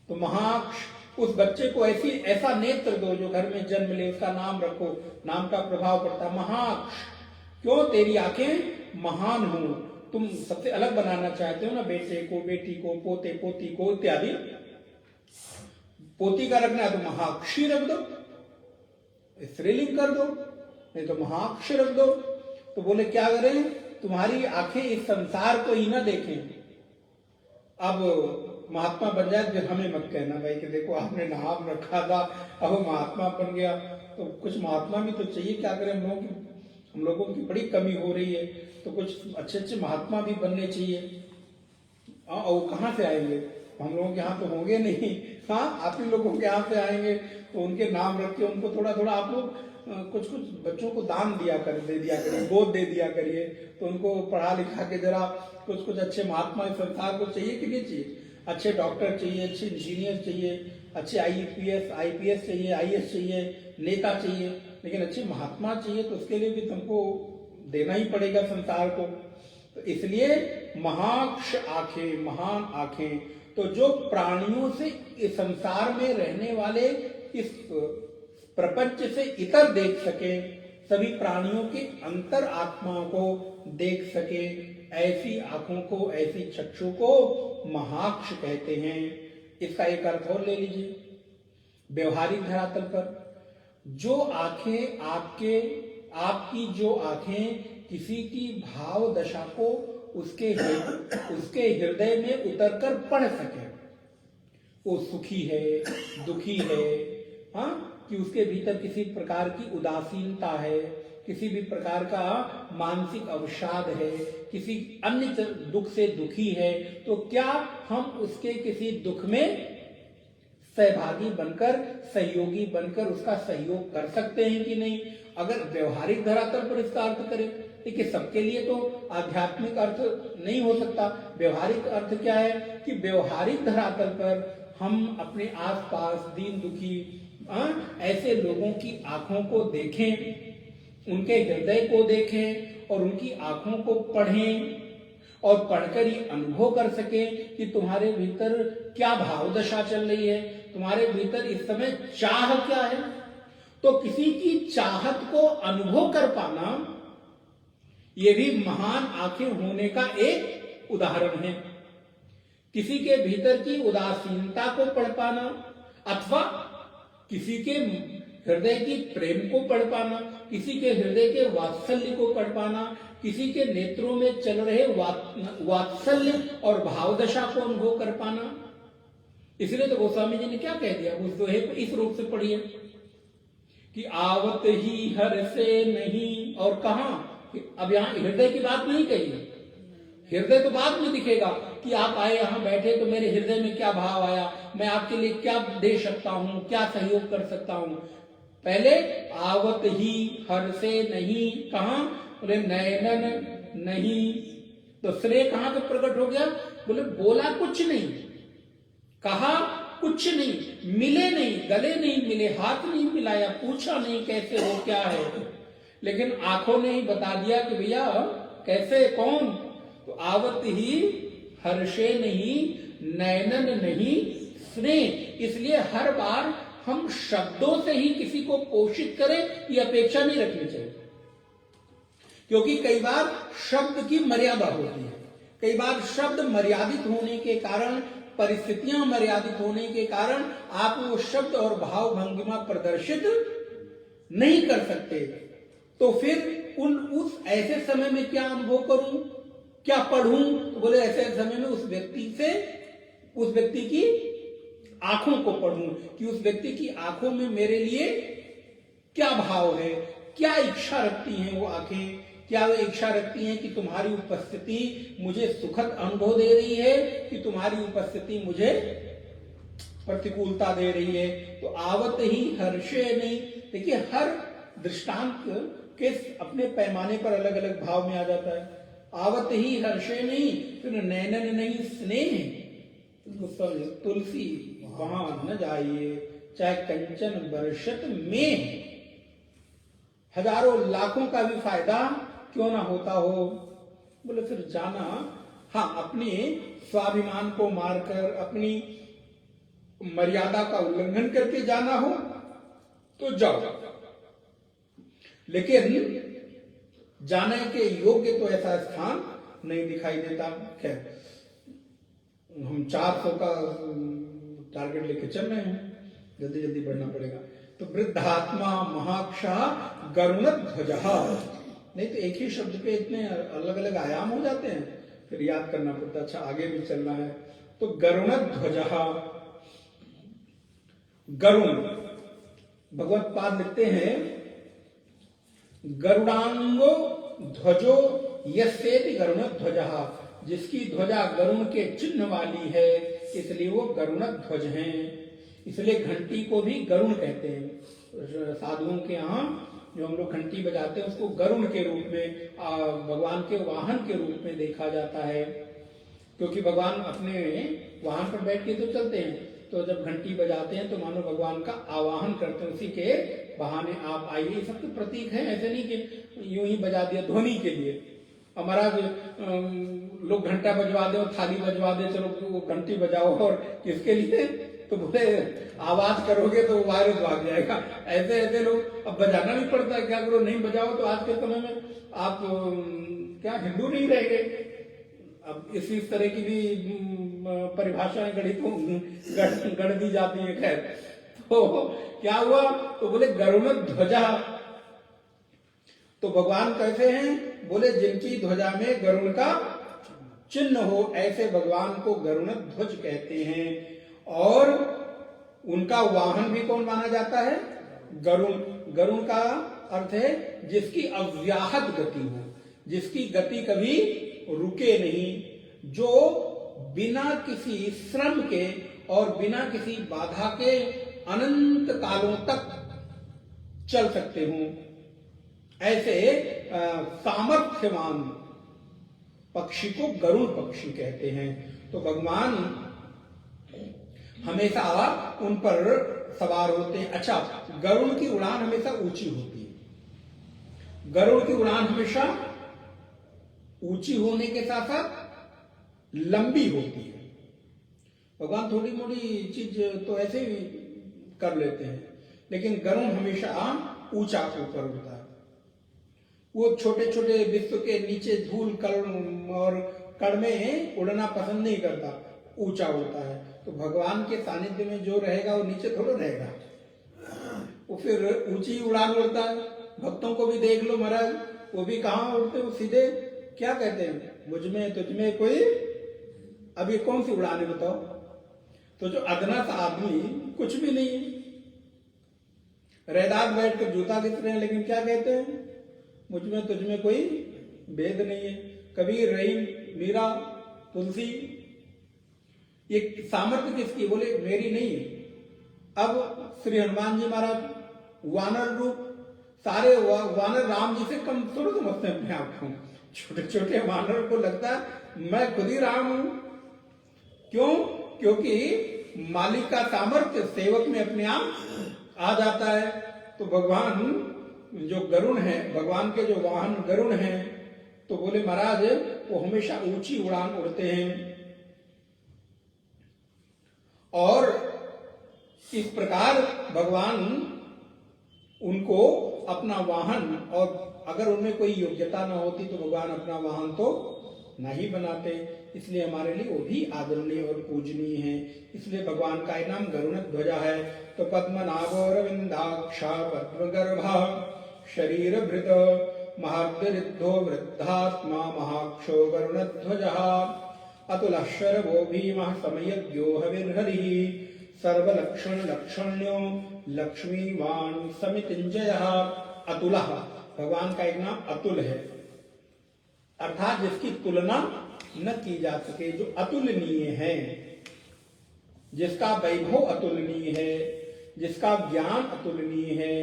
तो महाक्ष, उस बच्चे को ऐसा नेत्र दो जो घर में जन्म ले, उसका नाम रखो, नाम का प्रभाव पड़ता है। महाक्ष, क्यों? तेरी आंखें महान हो। तुम सबसे अलग बनाना चाहते हो ना, बेटे को, बेटी को, पोते पोती को इत्यादि। पोती का रखना है तो महाक्षी रख दो, स्त्रीलिंग कर दो, नहीं तो महाक्ष रख दो। तो बोले क्या करें? तुम्हारी आंखें इस संसार को ही ना देखें। अब महात्मा बन जाए फिर हमें मत कहना भाई कि देखो आपने नाम रखा था अब वो महात्मा बन गया। तो कुछ महात्मा भी तो चाहिए, क्या करें, हम लोगों की बड़ी कमी हो रही है, तो कुछ अच्छे अच्छे महात्मा भी बनने चाहिए। और वो कहाँ से आएंगे, हम लोगों के यहाँ तो होंगे नहीं। हाँ, आप ही लोगों के यहाँ से आएंगे, तो उनके नाम रख के उनको थोड़ा थोड़ा आप लोग कुछ कुछ बच्चों को दान दे दिया करिए, गोद दे दिया करिए, तो उनको पढ़ा लिखा के जरा कुछ कुछ अच्छे महात्मा इस संसार को चाहिए कि नहीं चाहिए। अच्छे डॉक्टर चाहिए, अच्छे इंजीनियर चाहिए, अच्छे आईपीएस चाहिए, आईएएस चाहिए, नेता चाहिए, लेकिन अच्छे महात्मा चाहिए, तो उसके लिए भी तुमको देना ही पड़ेगा संसार को। तो इसलिए महाक्ष आंखें, महान आंखें, तो जो प्राणियों से इस संसार में रहने वाले इस प्रपंच से इतर देख सके, सभी प्राणियों के अंतर आत्माओं को देख सके, ऐसी आंखों को, ऐसी चक्षु को महाक्ष कहते हैं। इसका एक अर्थ और ले लीजिए, व्यवहारिक धरातल पर जो आंखें आपकी जो आंखें किसी की भाव दशा को उसके हृदय में उतरकर पढ़ सके, वो सुखी है, दुखी है, हाँ, कि उसके भीतर किसी प्रकार की उदासीनता है, किसी भी प्रकार का मानसिक अवसाद है, किसी अन्य दुख से दुखी है, तो क्या हम उसके किसी दुख में सहभागी बनकर, सहयोगी बनकर उसका सहयोग कर सकते हैं कि नहीं। अगर व्यवहारिक धरातल पर इसका अर्थ करें, देखिए सबके लिए तो आध्यात्मिक अर्थ नहीं हो सकता। व्यवहारिक अर्थ क्या है कि व्यवहारिक धरातल पर हम अपने आसपास दीन दुखी ऐसे लोगों की आंखों को देखें, उनके हृदय को देखें और उनकी आंखों को पढ़ें, और पढ़कर ये अनुभव कर सके कि तुम्हारे भीतर क्या भाव दशा चल रही है, तुम्हारे भीतर इस समय चाह क्या है। तो किसी की चाहत को अनुभव कर पाना ये भी महान आंखें होने का एक उदाहरण है। किसी के भीतर की उदासीनता को पढ़ पाना, अथवा किसी के हृदय की प्रेम को पढ़ पाना, किसी के हृदय के वात्सल्य को पढ़ पाना, किसी के नेत्रों में चल रहे वात्सल्य और भाव दशा को अनुभव कर पाना। इसलिए तो गोस्वामी जी ने क्या कह दिया, उस दोहे को इस रूप से पढ़िए कि आवत ही हर से नहीं, और कहा, अब यहां हृदय की बात नहीं कही है, हृदय तो बाद में दिखेगा कि आप आए यहां बैठे तो मेरे हृदय में क्या भाव आया, मैं आपके लिए क्या दे सकता हूं, क्या सहयोग कर सकता हूं। पहले आवत ही हर से नहीं, कहा, बोले नयनन नहीं, तो श्रेय कहां से प्रकट हो गया, बोले बोला कुछ नहीं, कहा कुछ नहीं, मिले नहीं, गले नहीं मिले, हाथ नहीं मिलाया, पूछा नहीं कैसे हो, क्या है, लेकिन आंखों ने ही बता दिया कि भैया कैसे, कौन। तो आवत ही हर्षे नहीं, नयनन नहीं, स्नेह। इसलिए हर बार हम शब्दों से ही किसी को पोषित करें ये अपेक्षा नहीं रखनी चाहिए, क्योंकि कई बार शब्द की मर्यादा होती है, कई बार शब्द मर्यादित होने के कारण, परिस्थितियां मर्यादित होने के कारण आप वो शब्द और भाव भंगिमा प्रदर्शित नहीं कर सकते। तो फिर उस ऐसे समय में क्या अनुभव करूं, क्या पढ़ूं, तो बोले ऐसे समय में उस व्यक्ति की आंखों को पढ़ूं कि उस व्यक्ति की आंखों में मेरे लिए क्या भाव है, क्या इच्छा रखती हैं वो आंखें, क्या वो इच्छा रखती हैं कि तुम्हारी उपस्थिति मुझे सुखद अनुभव दे रही है कि तुम्हारी उपस्थिति मुझे प्रतिकूलता दे रही है। तो आवत ही हर्षे नहीं, देखिए हर दृष्टांत के अपने पैमाने पर अलग अलग भाव में आ जाता है। आवत ही हर्षे नहीं, फिर नैनन नहीं, स्नेह, तुलसी वहां न जाइए चाहे कंचन बरसत में, हजारों लाखों का भी फायदा क्यों ना होता हो, बोले फिर जाना, हाँ, अपने स्वाभिमान को मारकर, अपनी मर्यादा का उल्लंघन करके जाना हो तो जाओ, लेकिन जाने के योग्य तो ऐसा स्थान नहीं दिखाई देता। खैर, हम 400 का टारगेट लेके चल रहे हैं, जल्दी जल्दी बढ़ना पड़ेगा। तो वृद्धात्मा महाक्षा गरुण ध्वजहा, नहीं तो एक ही शब्द पे इतने अलग अलग आयाम हो जाते हैं, फिर याद करना पड़ता। अच्छा, आगे भी चलना है, तो गरुणध्वजः, गरुण भगवत पाद लिखते हैं गरुड़ांगो ध्वजो यस्येति गरुणध्वजः, जिसकी ध्वजा गरुण के चिन्ह वाली है इसलिए वो गरुणध्वज हैं। इसलिए घंटी को भी गरुण कहते हैं। साधुओं के यहाँ जो हम लोग घंटी बजाते हैं उसको गरुण के रूप में, भगवान के वाहन के रूप में देखा जाता है, क्योंकि भगवान अपने वाहन पर बैठ के तो चलते हैं, तो जब घंटी बजाते हैं तो मानो भगवान का आवाहन करते हैं, उसी के बहाने आप आइए। ये सब तो प्रतीक है, ऐसे नहीं कि यूं ही बजा दिया ध्वनि के लिए। हमारा लोग घंटा बजवा दे और थाली बजवा दे, चलो वो घंटी बजाओ, और किसके लिए? तो बोले आवाज करोगे तो वायरस भाग जाएगा। ऐसे ऐसे लोग, अब बजाना भी पड़ता है, क्या करो, नहीं बजाओ तो आज के समय में आप क्या हिंदू नहीं रह गए। अब इसी तरह की भी परिभाषाएं गढ़ दी जाती है। खैर, तो क्या हुआ, तो बोले गरुण ध्वजा। तो भगवान कैसे हैं? बोले जिनकी ध्वजा में गरुण का चिन्ह हो, ऐसे भगवान को गरुण ध्वज कहते हैं। और उनका वाहन भी कौन माना जाता है? गरुण। गरुण का अर्थ है जिसकी अव्याहत गति हो, जिसकी गति कभी रुके नहीं, जो बिना किसी श्रम के और बिना किसी बाधा के अनंत कालों तक चल सकते हों, ऐसे सामर्थ्यवान पक्षी को गरुड़ पक्षी कहते हैं। तो भगवान हमेशा उन पर सवार होते हैं। अच्छा, गरुड़ की उड़ान हमेशा ऊंची होती है। गरुड़ की उड़ान हमेशा ऊंची होने के साथ साथ लंबी होती है। भगवान थोड़ी मोटी चीज तो ऐसे ही कर लेते हैं, लेकिन गरुड़ हमेशा ऊंचा ऊपर उड़ता है। वो छोटे छोटे विश्व के नीचे धूल कण और कण में उड़ना पसंद नहीं करता, ऊंचा उड़ता है। तो भगवान के सानिध्य में जो रहेगा वो नीचे थोड़ा रहेगा, वो फिर ऊंची उड़ान उड़ता है। भक्तों को भी देख लो महाराज, वो भी कहाँ उड़ते, वो सीधे क्या कहते हैं, मुझ में तुझ में कोई, अब ये कौन सी उड़ान है बताओ? तो जो अदना सा आदमी कुछ भी नहीं है, रैदात बैठ कर जूता घिस रहे हैं, लेकिन क्या कहते हैं, मुझ में तुझ में कोई भेद नहीं है। कबीर, रहीम, मीरा, तुलसी, ये सामर्थ्य किसकी? बोले मेरी नहीं है। अब श्री हनुमान जी महाराज वानर रूप, सारे वानर राम जी से कम थोड़ा समझते हैं अपने आप को। छोटे छोटे वानर को लगता है मैं खुद ही राम हूं। क्यों? क्योंकि मालिक का सामर्थ्य सेवक में अपने आप आ जाता है। तो भगवान जो गरुण है, भगवान के जो वाहन गरुण हैं, तो बोले महाराज वो हमेशा ऊंची उड़ान उड़ते हैं। और इस प्रकार भगवान उनको अपना वाहन, और अगर उनमें कोई योग्यता ना होती तो भगवान अपना वाहन तो नहीं बनाते, इसलिए हमारे लिए वो भी आदरणीय और पूजनीय है। इसलिए भगवान का नाम गरुण ध्वजा है। तो पद्मनाभोरविंदाक्षा पद्मगर्भा शरीर भृत महार्दरिद्धो वृद्धात्मा महाक्षो गरुण ध्वजः अतुलः शर्वो भीमः समयज्ञो हविर्हरिः सर्वलक्षण लक्षण्यो लक्ष्मीवान समितिंजयः। अतुलः, भगवान का एक नाम अतुल है, अर्थात जिसकी तुलना न की जा सके, जो अतुलनीय है, जिसका वैभव अतुलनीय है, जिसका ज्ञान अतुलनीय है,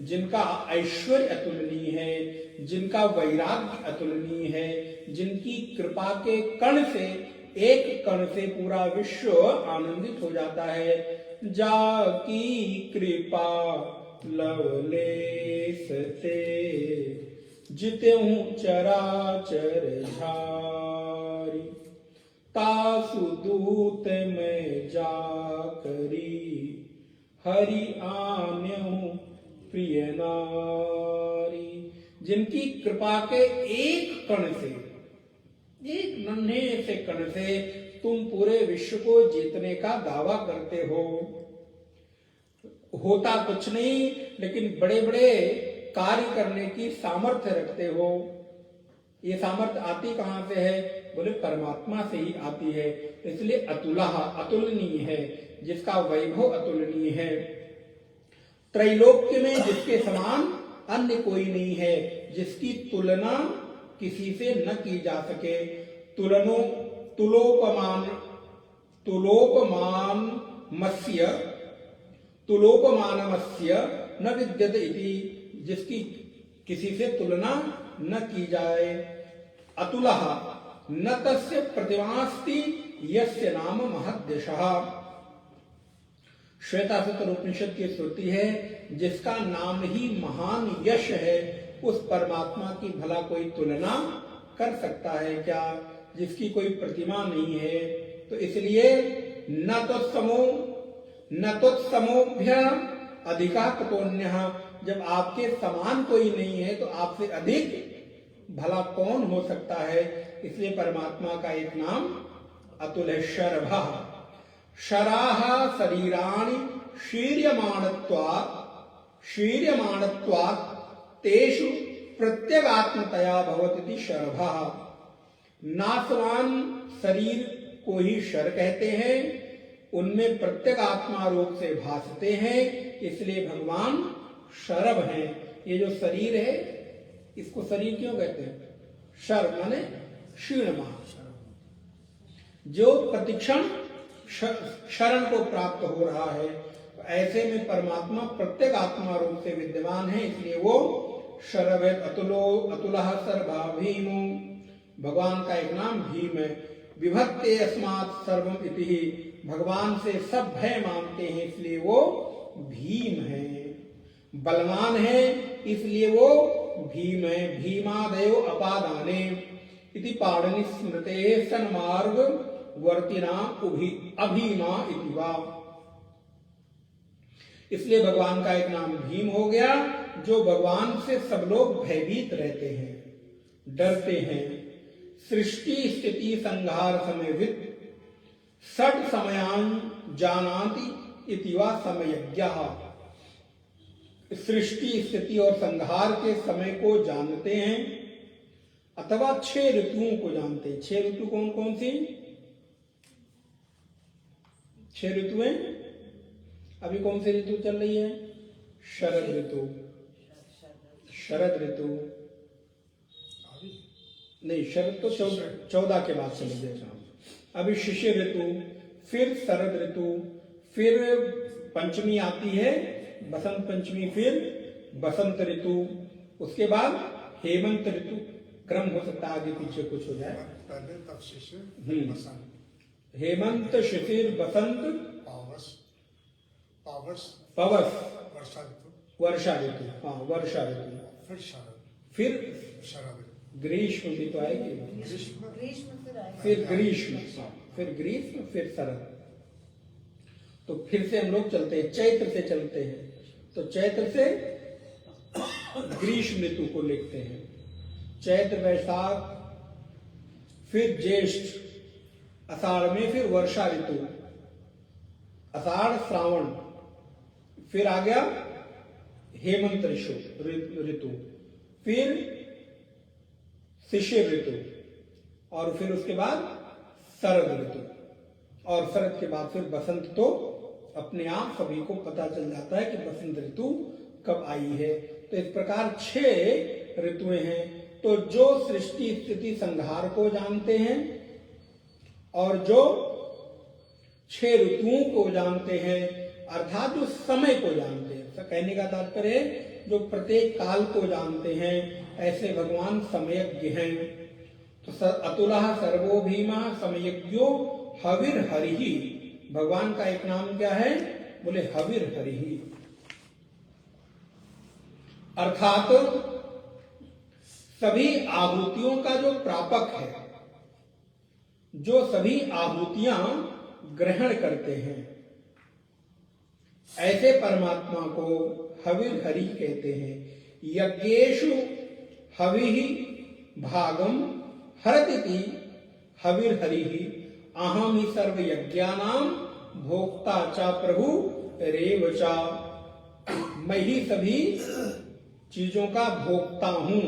जिनका ऐश्वर्य अतुलनीय है, जिनका वैराग्य अतुलनीय है, जिनकी कृपा के कण से, एक कण से पूरा विश्व आनंदित हो जाता है। जाकी कृपा लवलेस ते जितेहु चराचर झारी तासु दूत में जा करी हरि आन्यहु प्रिय नारी। जिनकी कृपा के एक कण से, एक नन्हे से कण से तुम पूरे विश्व को जीतने का दावा करते हो। होता कुछ नहीं, लेकिन बड़े बड़े कार्य करने की सामर्थ्य रखते हो। ये सामर्थ्य आती कहां से है? बोले परमात्मा से ही आती है, इसलिए अतुलः अतुलनीय है, जिसका वैभव अतुलनीय है। त्रैलोक्य में जिसके समान अन्य कोई नहीं है, जिसकी तुलना किसी से न की जा सके। तुलोपमानमस्य न विद्यते इति, जिसकी किसी से तुलना न की जाए। अतुलः न तस्य प्रतिमास्ति यस्य नाम महद्यशः। श्वेतासुतर उपनिषद की श्रुति है, जिसका नाम ही महान यश है, उस परमात्मा की भला कोई तुलना कर सकता है क्या, जिसकी कोई प्रतिमा नहीं है। तो इसलिए न तत्समोभ्य अधिका कुतोन्यः, जब आपके समान कोई नहीं है तो आपसे अधिक भला कौन हो सकता है। इसलिए परमात्मा का एक नाम अतुल है। शरभः शराः शरीराणि शीर्यमाणत्वात् तेषु प्रत्यगात्मतया भवति शरभः। नासवान शरीर को ही शर कहते हैं, उनमें प्रत्यगात्मा रूप से भासते हैं, इसलिए भगवान शरभ हैं। ये जो शरीर है, इसको शरीर क्यों कहते हैं? शर माने क्षीणमान, जो प्रतिक्षण शरण को प्राप्त हो रहा है। ऐसे में परमात्मा प्रत्येक आत्मा रूप से विद्यमान है, इसलिए वो शरभ है। अतुलः सर्वा भीमो, भगवान का एक नाम भीम है। विभक्ते अस्मात् सर्वम इति, भगवान से सब भय मानते हैं, इसलिए वो भीम है। बलवान है, इसलिए वो भीम है। भीमादयो अपादाने इति पाणिनि स्मृते सन्मार्ग वर्तिना अभीमा इति वा। इसलिए भगवान का एक नाम भीम हो गया, जो भगवान से सब लोग भयभीत रहते हैं, डरते हैं। सृष्टि स्थिति संहार समयविद षट समयान जानाति इति वा समयज्ञः। सृष्टि स्थिति और संहार के समय को जानते हैं, अथवा 6 ऋतुओं को जानते हैं। 6 ऋतु कौन कौन सी? 6 ऋतुएं अभी कौन सी ऋतु चल रही है? शरद ऋतु, शरद ऋतु नहीं, शरद तो 14 के बाद चले जाएगा। अभी शिशिर ऋतु, फिर शरद ऋतु, फिर पंचमी आती है बसंत पंचमी, फिर बसंत ऋतु, उसके बाद हेमंत ऋतु। क्रम हो सकता है आगे पीछे कुछ हो जाए। पहले तब शिशिर, बसंत, हेमंत, शिशिर, बसंत, पवस, वर्षा ऋतु। हाँ, वर्षा ऋतु, फिर शरद, फिर शरद, ग्रीष्म भी तो आएगी, फिर ग्रीष्म, फिर ग्रीष्म, फिर शरद। तो फिर से हम लोग चलते हैं, चैत्र से चलते हैं। तो चैत्र से ग्रीष्म ऋतु को लिखते हैं। चैत्र, वैशाख, फिर ज्येष्ठ, आषाढ़ में फिर वर्षा ऋतु, आषाढ़ श्रावण, फिर आ गया हेमंत ऋतु, फिर शिशिर ऋतु, और फिर उसके बाद शरद ऋतु, और शरद के बाद फिर बसंत। तो अपने आप सभी को पता चल जाता है कि बसंत ऋतु कब आई है। तो इस प्रकार 6 ऋतुएं हैं। तो जो सृष्टि स्थिति संहार को जानते हैं और जो 6 ऋतुओं को जानते हैं, अर्थात जो समय को जानते हैं, तो कहने का तात्पर्य है जो प्रत्येक काल को जानते हैं, ऐसे भगवान समयज्ञ हैं। तो अतुलः सर्वो भीमः समयज्ञो हविर हरिहि, भगवान का एक नाम क्या है? बोले हविर हरिहि, अर्थात सभी आहुतियों का जो प्रापक है, जो सभी आहुतियां ग्रहण करते हैं, ऐसे परमात्मा को हविर हरि कहते हैं। यज्ञेषु हविः भागम हरति हविर हरिहि, अहम ही सर्व यज्ञानाम भोक्ता च प्रभु रेव च। मैं ही सभी चीजों का भोक्ता हूं।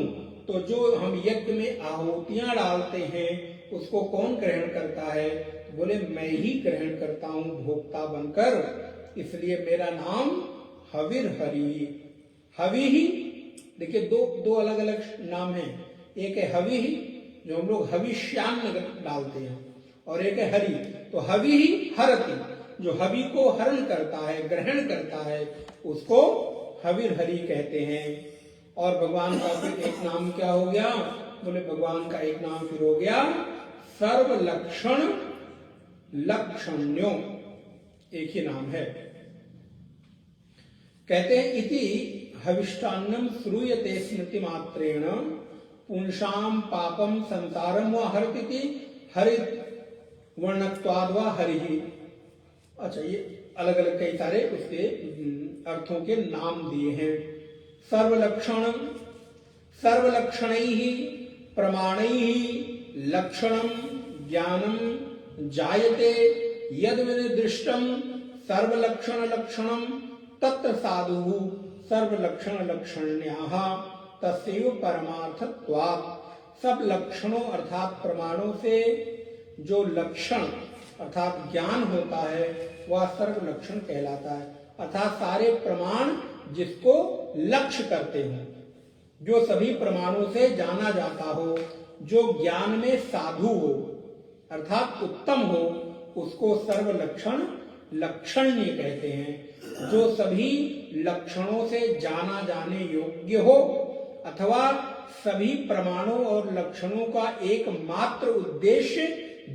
तो जो हम यज्ञ में आहुतियां डालते हैं, उसको कौन ग्रहण करता है? बोले मैं ही ग्रहण करता हूं भोक्ता बनकर, इसलिए मेरा नाम हविर हरि। हवि ही देखिए दो अलग अलग नाम हैं, एक है हवि ही जो हम लोग हविष्यान्न डालते हैं, और एक है हरि। तो हवि ही हरति, जो हवि को हरण करता है, ग्रहण करता है, उसको हविर हरि कहते हैं। और भगवान का फिर एक नाम क्या हो गया? बोले भगवान का एक नाम फिर हो गया सर्व लक्षण लक्षण्यो, एक ही नाम है। कहते हैं इति हविष्टान्नम श्रूयते स्मृति मात्रेण पुंसाम पापम संसारम व हरति हरित वर्णत्वाद व हरि। अच्छा, ये अलग अलग कई सारे उसके अर्थों के नाम दिए हैं। सर्वलक्षण सर्वलक्षणैहि प्रमाणैहि लक्षणम ज्ञानम जायते यद विनिर्दिष्टम सर्वलक्षण लक्षणम तत्र साधु सर्वलक्षण लक्षण्याः तस्यैव परमार्थत्वात्। सब लक्षणों अर्थात प्रमाणों से जो लक्षण अर्थात ज्ञान होता है वह सर्व लक्षण कहलाता है। अर्थात सारे प्रमाण जिसको लक्ष्य करते हो, जो सभी प्रमाणों से जाना जाता हो, जो ज्ञान में साधु हो अर्थात उत्तम हो, उसको सर्व लक्षण लक्षण्य कहते हैं। जो सभी लक्षणों से जाना जाने योग्य हो अथवा सभी प्रमाणों और लक्षणों का एकमात्र उद्देश्य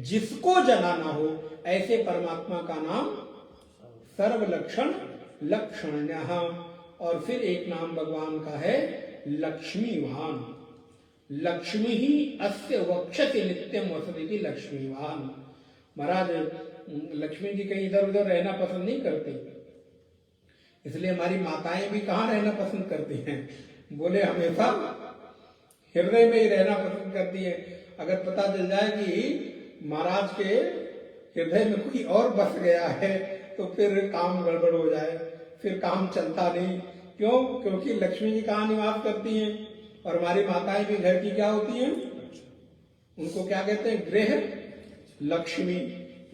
जिसको जनाना हो, ऐसे परमात्मा का नाम सर्वलक्षण लक्षण्यः। और फिर एक नाम भगवान का है लक्ष्मीवान। लक्ष्मी ही अस्य वक्षति नित्यम वसति लक्ष्मीवान। महाराज लक्ष्मी जी कहीं इधर उधर रहना पसंद नहीं करती, इसलिए हमारी माताएं भी कहाँ रहना पसंद करती हैं? बोले हमेशा हृदय में ही रहना पसंद करती है। अगर पता चल जाए कि महाराज के हृदय में कोई और बस गया है तो फिर काम गड़बड़ हो जाए, फिर काम चलता नहीं। क्यों? क्योंकि लक्ष्मी जी कहाँ निवास करती हैं, और हमारी माताएं भी घर की क्या होती हैं? उनको क्या कहते हैं? गृह लक्ष्मी,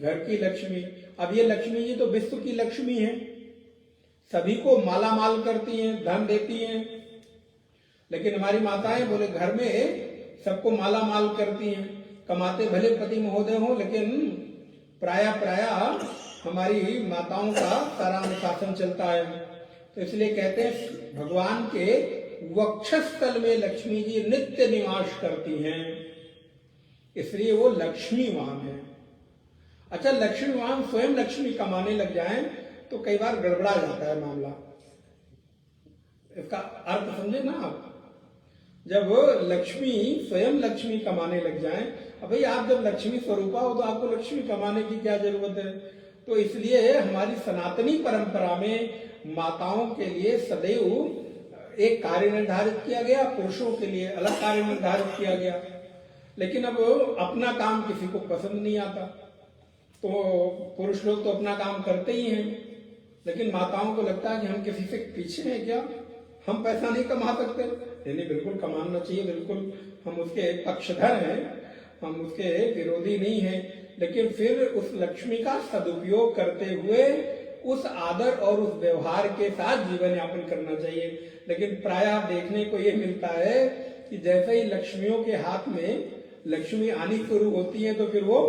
घर की लक्ष्मी। अब ये लक्ष्मी जी तो विश्व की लक्ष्मी है, सभी को माला माल करती हैं, धन देती हैं। लेकिन हमारी माताएं बोले घर में सबको माला माल करती हैं, कमाते भले पति महोदय हो, लेकिन प्राय हमारी माताओं का सारा अनुशासन चलता है। तो इसलिए कहते हैं भगवान के वक्षस्थल में लक्ष्मी जी नित्य निवास करती हैं, इसलिए वो लक्ष्मीवान है। अच्छा, लक्ष्मीवान स्वयं लक्ष्मी कमाने लग जाएं तो कई बार गड़बड़ा जाता है मामला। इसका अर्थ समझे ना आप? जब लक्ष्मी स्वयं लक्ष्मी कमाने लग जाएं, अब भाई आप जब लक्ष्मी स्वरूपा हो तो आपको लक्ष्मी कमाने की क्या जरूरत है? तो इसलिए हमारी सनातनी परंपरा में माताओं के लिए सदैव एक कार्य निर्धारित किया गया, पुरुषों के लिए अलग कार्य निर्धारित किया गया। लेकिन अब अपना काम किसी को पसंद नहीं आता, तो पुरुष लोग तो अपना काम करते ही हैं, लेकिन माताओं को लगता है कि हम किसी से पीछे हैं क्या, हम पैसा नहीं कमा सकते। नहीं, बिल्कुल कमाना चाहिए, बिल्कुल हम उसके पक्षधर हैं, हम उसके विरोधी नहीं हैं। लेकिन फिर उस लक्ष्मी का सदुपयोग करते हुए उस आदर और उस व्यवहार के साथ जीवन यापन करना चाहिए। लेकिन प्राय देखने को ये मिलता है कि जैसे ही लक्ष्मियों के हाथ में लक्ष्मी आनी शुरू होती है तो फिर वो,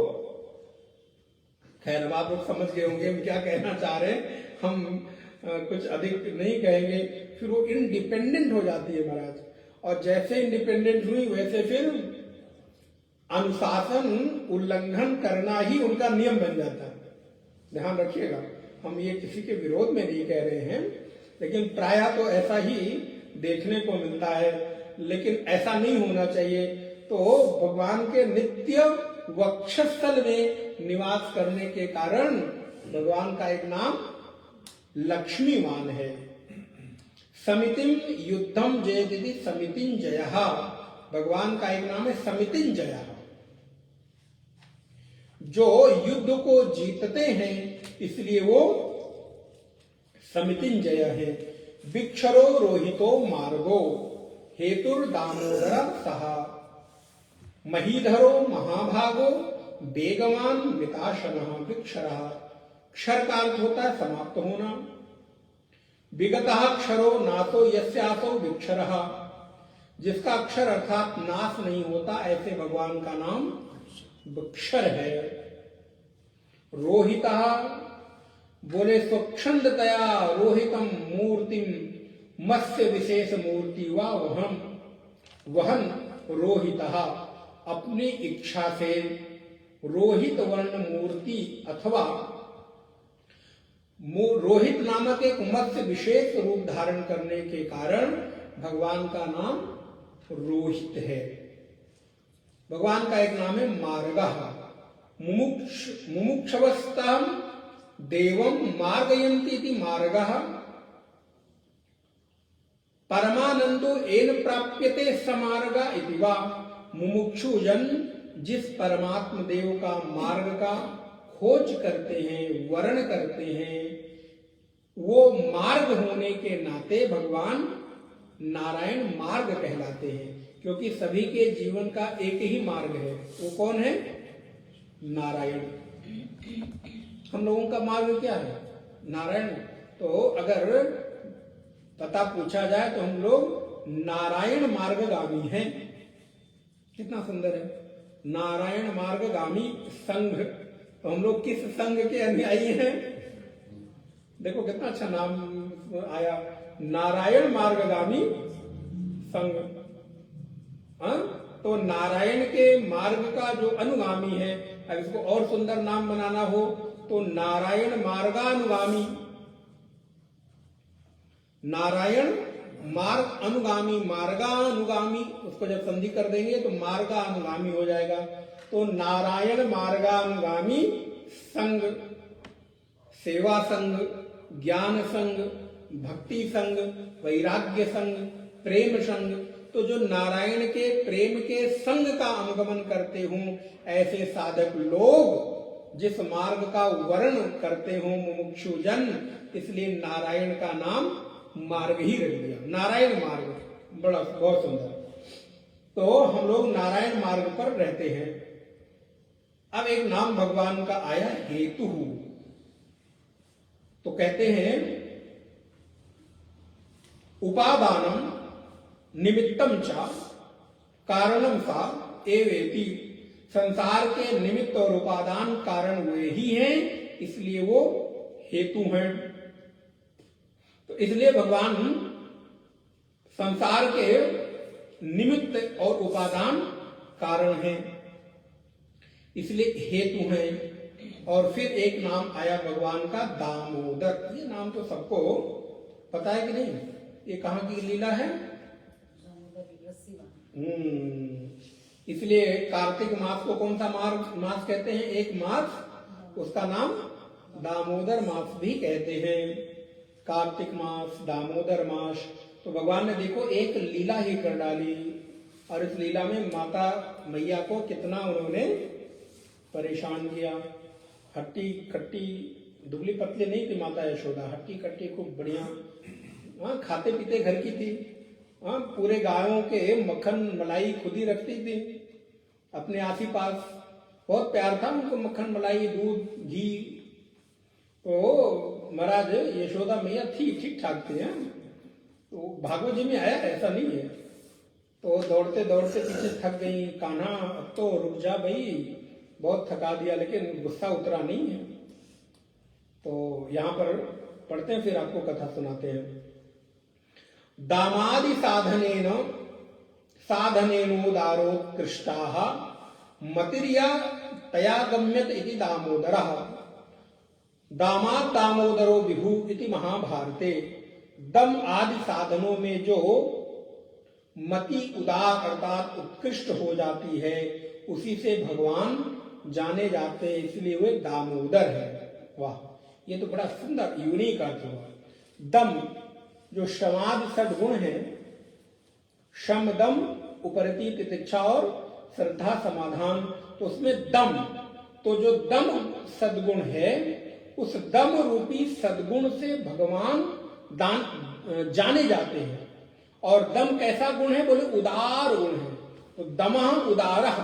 खैर आप लोग समझ गए होंगे हम क्या कहना चाह रहे हैं, हम कुछ अधिक नहीं कहेंगे। फिर वो इंडिपेंडेंट हो जाती है महाराज, और जैसे इंडिपेंडेंट हुई वैसे फिर अनुशासन उल्लंघन करना ही उनका नियम बन जाता है। ध्यान रखिएगा, हम ये किसी के विरोध में नहीं कह रहे हैं, लेकिन प्रायः तो ऐसा ही देखने को मिलता है। लेकिन ऐसा नहीं होना चाहिए। तो भगवान के नित्य वक्षस्थल में निवास करने के कारण भगवान का एक नाम लक्ष्मीवान है। समितिम युद्धम जयति समितिंजयः, भगवान का एक नाम है समितिंजयः, जो युद्ध को जीतते हैं इसलिए वो समितिंजय है। विक्षरो रोहितो मार्गो हेतुर दामोदर सहा। महीधरो महाभागो वेगवान विताशनः विक्षरः। क्षर का अर्थ होता है समाप्त होना। विगतः क्षरो नातो यस्यासो विक्षरः, जिसका अक्षर अर्थात नाश नहीं होता, ऐसे भगवान का नाम विक्षर है। रोहितः बोले स्वच्छंदतया रोहितम मूर्तिम मत्स्य विशेष मूर्ति वा वहम वहन रोहितः, अपनी इच्छा से रोहित वर्ण मूर्ति अथवा रोहित नामक एक मत्स्य विशेष रूप धारण करने के कारण भगवान का नाम रोहित है। भगवान का एक नाम है मार्गः। मुमुक्षवस्तम देवम मार्गयन्ति इति मार्गः। परमानंदो एन प्राप्यते समार्गा इति वा। मुमुक्षु जन जिस परमात्म देव का मार्ग का खोज करते हैं, वर्ण करते हैं, वो मार्ग होने के नाते भगवान नारायण मार्ग कहलाते हैं, क्योंकि सभी के जीवन का एक ही मार्ग है। वो कौन है? नारायण। हम लोगों का मार्ग क्या है? नारायण। तो अगर पता पूछा जाए तो हम लोग नारायण मार्गगामी हैं। कितना सुंदर है, नारायण मार्गगामी संघ। तो हम लोग किस संघ के अनुयायी हैं? देखो कितना अच्छा नाम आया, नारायण मार्गगामी संघ। तो नारायण के मार्ग का जो अनुगामी है, अब इसको और सुंदर नाम बनाना हो तो नारायण मार्गानुगामी। नारायण मार्ग अनुगामी, मार्गानुगामी, उसको जब संधि कर देंगे तो मार्गानुगामी हो जाएगा। तो नारायण मार्गानुगामी संघ, सेवा संघ, ज्ञान संघ, भक्ति संघ, वैराग्य संघ, प्रेम संघ। तो जो नारायण के प्रेम के संग का अनुगमन करते हों, ऐसे साधक लोग जिस मार्ग का वर्ण करते हों मुमुक्षु जन, इसलिए नारायण का नाम मार्ग ही रख दिया, नारायण मार्ग। बड़ा बहुत सुंदर। तो हम लोग नारायण मार्ग पर रहते हैं। अब एक नाम भगवान का आया हेतु। तो कहते हैं उपादानम निमित्तम च कारणम सा एवेति। संसार के निमित्त और उपादान कारण वे ही हैं, इसलिए वो हेतु हैं। तो इसलिए भगवान संसार के निमित्त और उपादान कारण हैं, इसलिए हेतु हैं। और फिर एक नाम आया भगवान का दामोदर। ये नाम तो सबको पता है कि नहीं? ये कहाँ की लीला है? इसलिए कार्तिक मास को कौन सा मास कहते हैं? एक मास, उसका नाम दामोदर मास भी कहते हैं। कार्तिक मास, दामोदर मास। तो भगवान ने देखो एक लीला ही कर डाली, और इस लीला में माता मैया को कितना उन्होंने परेशान किया। हट्टी कट्टी दुबली पतली नहीं थी माता यशोदा, हट्टी कट्टी खूब बढ़िया, खाते पीते घर की थी। पूरे गायों के मक्खन मलाई खुद ही रखती थी अपने आस पास। बहुत प्यार था उनको, मक्खन मलाई दूध घी। तो महाराज यशोदा मैया थी ठीक ठाक थे। तो भागवत जी में आया ऐसा नहीं है। तो दौड़ते दौड़ते पीछे थक गई। कान्हा अब तो रुक जा भाई, बहुत थका दिया, लेकिन गुस्सा उतरा नहीं है। तो यहाँ पर पढ़ते हैं, फिर आपको कथा सुनाते हैं। दामादि साधनेनोदारोत्कृष्टाः मतिर्या तया गम्यत इति दामोदरः। दामाद दामोदरो विभु इति महाभारते। दम आदि साधनों में जो मति उदार अर्थात उत्कृष्ट हो जाती है, उसी से भगवान जाने जाते हैं, इसलिए वे दामोदर है। वाह, ये तो बड़ा सुंदर यूनिक अर्थ हुआ। दम जो शमादि सद्गुण है, शम दम उपरति तितिक्षा और श्रद्धा समाधान, तो उसमें दम, तो जो दम सद्गुण है, उस दम रूपी सद्गुण से भगवान जाने जाते हैं। और दम कैसा गुण है? बोले उदार गुण है। तो दमः उदारः,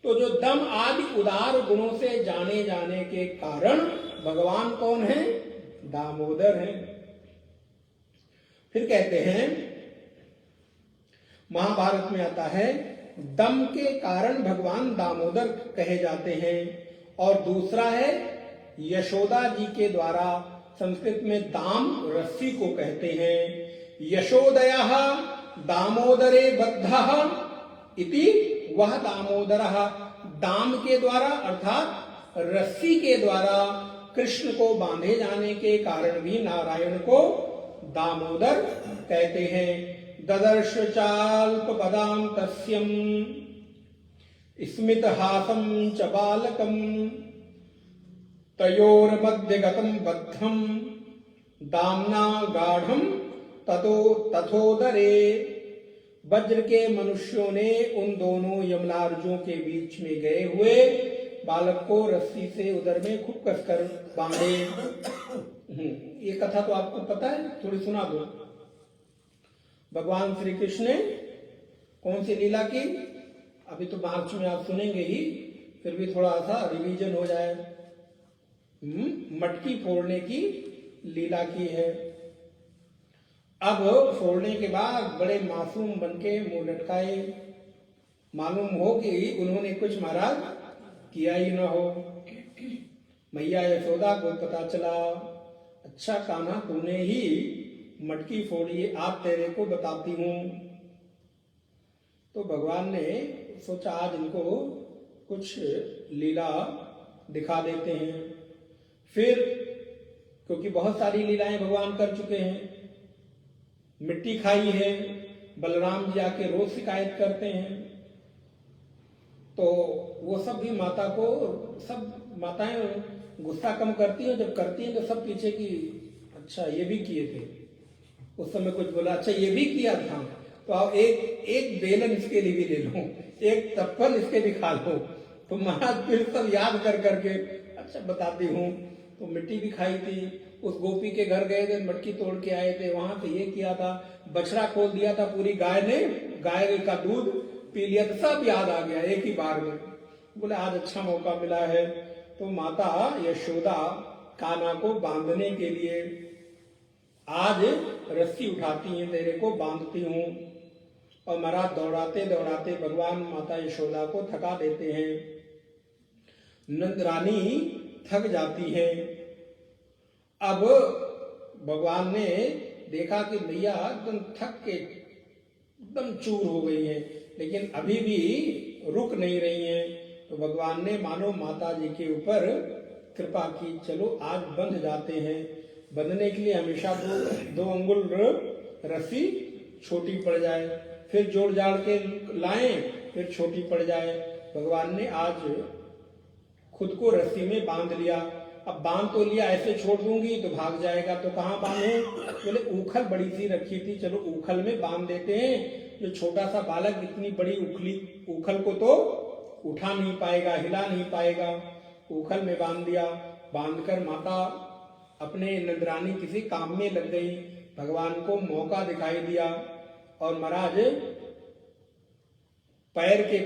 तो जो दम आदि उदार गुणों से जाने जाने के कारण भगवान कौन है? दामोदर है। फिर कहते हैं, महाभारत में आता है, दम के कारण भगवान दामोदर कहे जाते हैं। और दूसरा है, यशोदा जी के द्वारा, संस्कृत में दाम रस्सी को कहते हैं। यशोदयः दामोदरे बद्धः इति वह दामोदरः, दाम के द्वारा अर्थात रस्सी के द्वारा कृष्ण को बांधे जाने के कारण भी नारायण को दामोदर कहते हैं। ददर्श चाल्प पदाम तस्यम स्मित हासम च बालकम तयोर मध्यगतम बद्धम दामना गाढ़म ततो तथोदरे। वज्र के मनुष्यों ने उन दोनों यमलार्जों के बीच में गए हुए बालक को रस्सी से उदर में खूब कसकर बांधे। ये कथा तो आपको पता है, थोड़ी सुना दो। भगवान श्री कृष्ण ने कौन सी लीला की? अभी तो मार्च में आप सुनेंगे ही, फिर भी थोड़ा सा रिवीजन हो जाए। मटकी फोड़ने की लीला की है। अब फोड़ने के बाद बड़े मासूम बनके मुंह लटकाए, मालूम हो कि उन्होंने कुछ महाराज किया ही ना हो। मैया यशोदा को पता चला, अच्छा कान्हा तूने ही मटकी फोड़ी, आप तेरे को बताती हूं। तो भगवान ने सोचा आज इनको कुछ लीला दिखा देते हैं। फिर क्योंकि बहुत सारी लीलाएं भगवान कर चुके हैं, मिट्टी खाई है, बलराम जी आके रोज शिकायत करते हैं, तो वो सब भी माता को, सब माताएं गुस्सा कम करती हैं, जब करती हैं तो सब पीछे की अच्छा ये भी किए थे, उस समय कुछ बोला अच्छा ये भी किया था, तो आप एक बेलन इसके लिए भी ले लो, एक तप्पन इसके भी खा लो। तो महाराज फिर सब याद कर करके अच्छा बताती हूँ। तो मिट्टी भी खाई थी, उस गोपी के घर गए थे, मटकी तोड़ के आए थे, वहां पे ये किया था, बछड़ा खोल दिया था, पूरी गाय ने गाय का दूध पी लिया, तो सब याद आ गया एक ही बार में। बोले आज अच्छा मौका मिला है। तो माता यशोदा कान्हा को बांधने के लिए आज रस्सी उठाती हैं, तेरे को बांधती हूँ। और महाराज दौड़ाते दौड़ाते भगवान माता यशोदा को थका देते हैं। नंद रानी थक जाती है। अब भगवान ने देखा कि मैया एकदम थक के एकदम चूर हो गई है, लेकिन अभी भी रुक नहीं रही हैं। तो भगवान ने मानो माता जी के ऊपर कृपा की, चलो आज बंध जाते हैं। बंधने के लिए हमेशा दो अंगुल रस्सी छोटी पड़ जाए, फिर जोड़ जाड़ के लाएं, फिर छोटी पड़ जाए। भगवान ने आज खुद को रस्सी में बांध लिया। अब बांध तो लिया, ऐसे छोड़ दूंगी तो भाग जाएगा, तो कहाँ बांधे? बोले ऊखल बड़ी सी रखी थी, चलो ऊखल में बांध देते हैं। जो छोटा सा बालक इतनी बड़ी ऊखल को तो उठा नहीं पाएगा, हिला नहीं पाएगा। ऊखल में बांध दिया। बांधकर माता अपने नंदरानी किसी काम में लग गई। भगवान को मौका दिखाई दिया और महाराज पैर के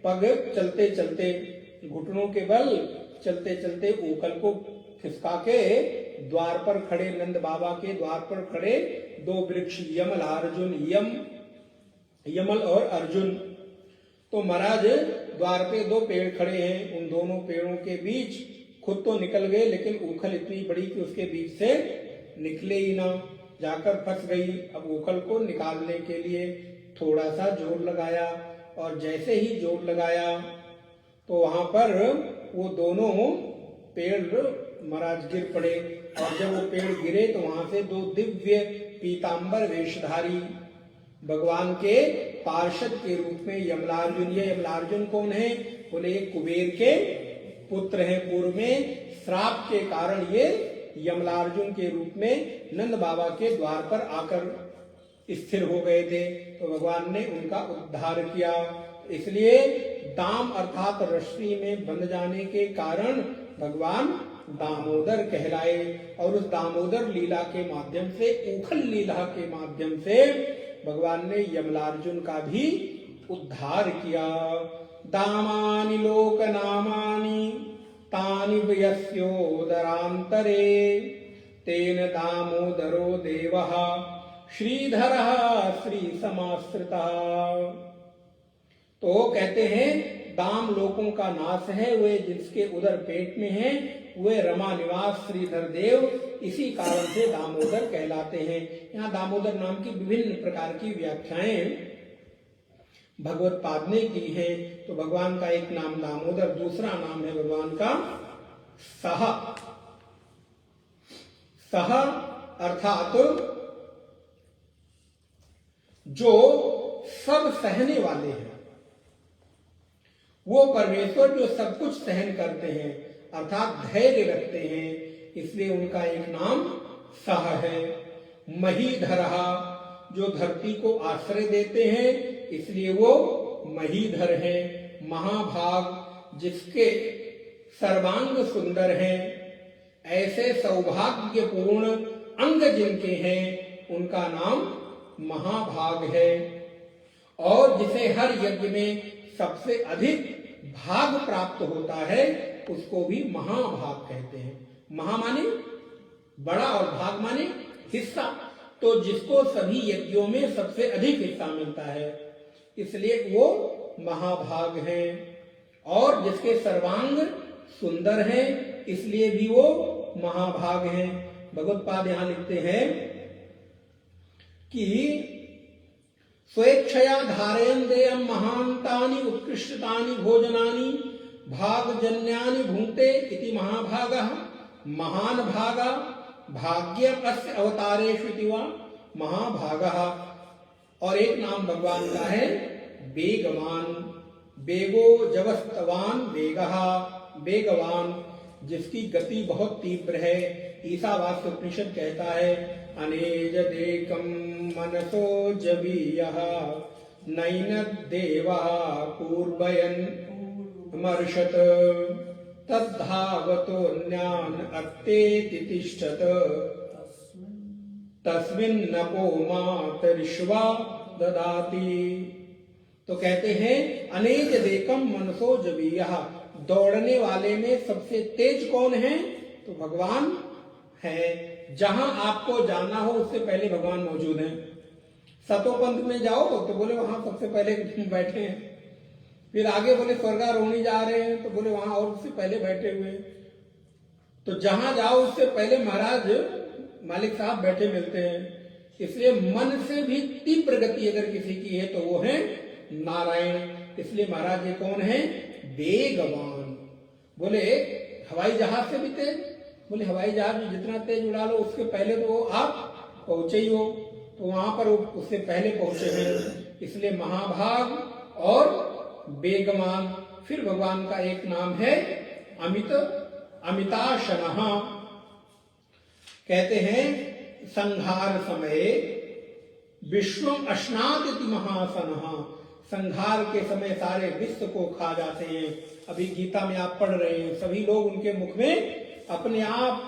पग चलते चलते, घुटनों के बल चलते चलते ऊखल को खिसका के द्वार पर खड़े, नंद बाबा के द्वार पर खड़े दो वृक्ष, यमल अर्जुन, यमल और अर्जुन। तो महाराज द्वार पे दो पेड़ खड़े हैं, उन दोनों पेड़ों के बीच खुद तो निकल गए, लेकिन ऊखल इतनी बड़ी कि उसके बीच से निकले ही ना, जाकर फंस गई। अब ऊखल को निकालने के लिए थोड़ा सा जोर लगाया, और जैसे ही जोर लगाया तो वहां पर वो दोनों पेड़ महाराज गिर पड़े। और जब वो पेड़ गिरे तो वहां से दो दिव्य पीतांबर वेशधारी भगवान के पार्षद के रूप में यमलार्जुन। ये यमलार्जुन कौन है? बोले कुबेर के पुत्र हैं। पूर्व में श्राप के कारण ये यमलार्जुन के रूप में नंद बाबा के द्वार पर आकर स्थिर हो गए थे। तो भगवान ने उनका उद्धार किया। इसलिए दाम अर्थात रस्सी में बंध जाने के कारण भगवान दामोदर कहलाए। और उस दामोदर लीला के माध्यम से, ऊखल लीला के माध्यम से भगवान ने यमलार्जुन का भी उद्धार किया। दामानि लोक नामानि तानि वयस्योदरांतरे तेन दामोदरो देवः श्रीधरः श्री समाश्रितः। तो कहते हैं दाम लोकों का नाश है, वे जिसके उदर पेट में हैं, वे रमा निवास श्रीधर देव इसी कारण से दामोदर कहलाते हैं। यहाँ दामोदर नाम की विभिन्न प्रकार की व्याख्याएं भगवत पाद ने की है। तो भगवान का एक नाम दामोदर, दूसरा नाम है भगवान का सह। सह अर्थात जो सब सहने वाले हैं, वो परमेश्वर जो सब कुछ सहन करते हैं अर्थात धैर्य रखते हैं, इसलिए उनका एक नाम सह है। महीधरः जो धरती को आश्रय देते हैं, इसलिए वो महीधर है। महाभाग जिसके सर्वांग सुंदर हैं, ऐसे सौभाग्यपूर्ण अंग जिनके हैं, उनका नाम महाभाग है। और जिसे हर यज्ञ में सबसे अधिक भाग प्राप्त होता है, उसको भी महाभाग कहते हैं। महा माने बड़ा और भाग माने हिस्सा। तो जिसको सभी यज्ञों में सबसे अधिक हिस्सा मिलता है, इसलिए वो महाभाग है। और जिसके सर्वांग सुंदर है, इसलिए भी वो महाभाग है। भगवत पाद यहां लिखते हैं कि स्वेच्छया धारयन् देयं महान्तानि उत्कृष्टानि भोजनानि भागजन्यानि भुंक्ते इति महाभागः। महान भागा भाग्य अस्य अवतारेषु इति वा महाभागः। और एक नाम भगवान का है वेगवान। वेगो जवस्तवान वेगः, वेगवान जिसकी गति बहुत तीव्र है। ईसावास्य उपनिषद कहता है अनेज देकम मनसो जवीयः नैनद्देवा पूर्वयन् मर्षत तद्धावतोऽन्यान् अत्तेति तिष्ठत तस्मिन्नपो मातरिश्वा ददाति। तो कहते हैं अनेज देकम मनसो जवीयः, दौड़ने वाले में सबसे तेज कौन है? तो भगवान है। जहां आपको जाना हो उससे पहले भगवान मौजूद हैं। सतोपंथ में जाओ तो बोले वहां सबसे पहले बैठे हैं। फिर आगे बोले स्वर्गारोहणी जा रहे हैं तो बोले वहां और उससे पहले बैठे हुए। तो जहां जाओ उससे पहले महाराज मालिक साहब बैठे मिलते हैं। इसलिए मन से भी तीव्र गति अगर किसी की है तो वो है नारायण। इसलिए महाराज ये कौन है? वेगवान। बोले हवाई जहाज से भी तेज? बोले हवाई जहाज में जितना तेज उड़ा लो उसके पहले तो आप पहुंचे ही हो, तो वहां पर उससे पहले पहुंचे हैं। इसलिए महाभाग और वेगवान। फिर भगवान का एक नाम है अमित, अमिताशनः। कहते हैं संहार समय विश्वम अश्नादिति महासनः, संहार के समय सारे विश्व को खा जाते हैं। अभी गीता में आप पढ़ रहे हैं, सभी लोग उनके मुख में अपने आप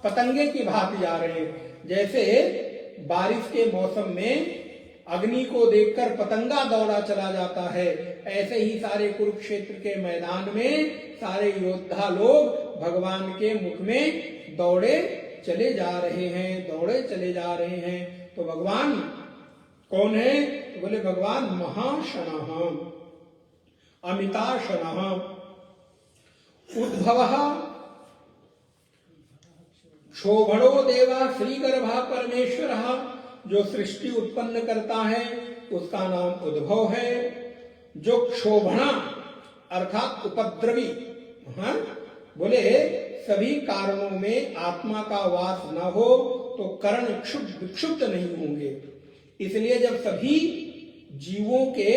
पतंगे की भांति जा रहे हैं। जैसे बारिश के मौसम में अग्नि को देखकर पतंगा दौड़ा चला जाता है, ऐसे ही सारे कुरुक्षेत्र के मैदान में सारे योद्धा लोग भगवान के मुख में दौड़े चले जा रहे हैं, दौड़े चले जा रहे हैं। तो भगवान कौन है? तो बोले भगवान महाशनः, अमिताशनः। उद्भवः क्षोभणो देवा श्रीगर्भा परमेश्वरः, जो सृष्टि उत्पन्न करता है उसका नाम उद्भव है। जो क्षोभणा अर्थात उपद्रवी, बोले सभी कारणों में आत्मा का वास न हो तो कर्ण विक्षुब्ध नहीं होंगे। इसलिए जब सभी जीवों के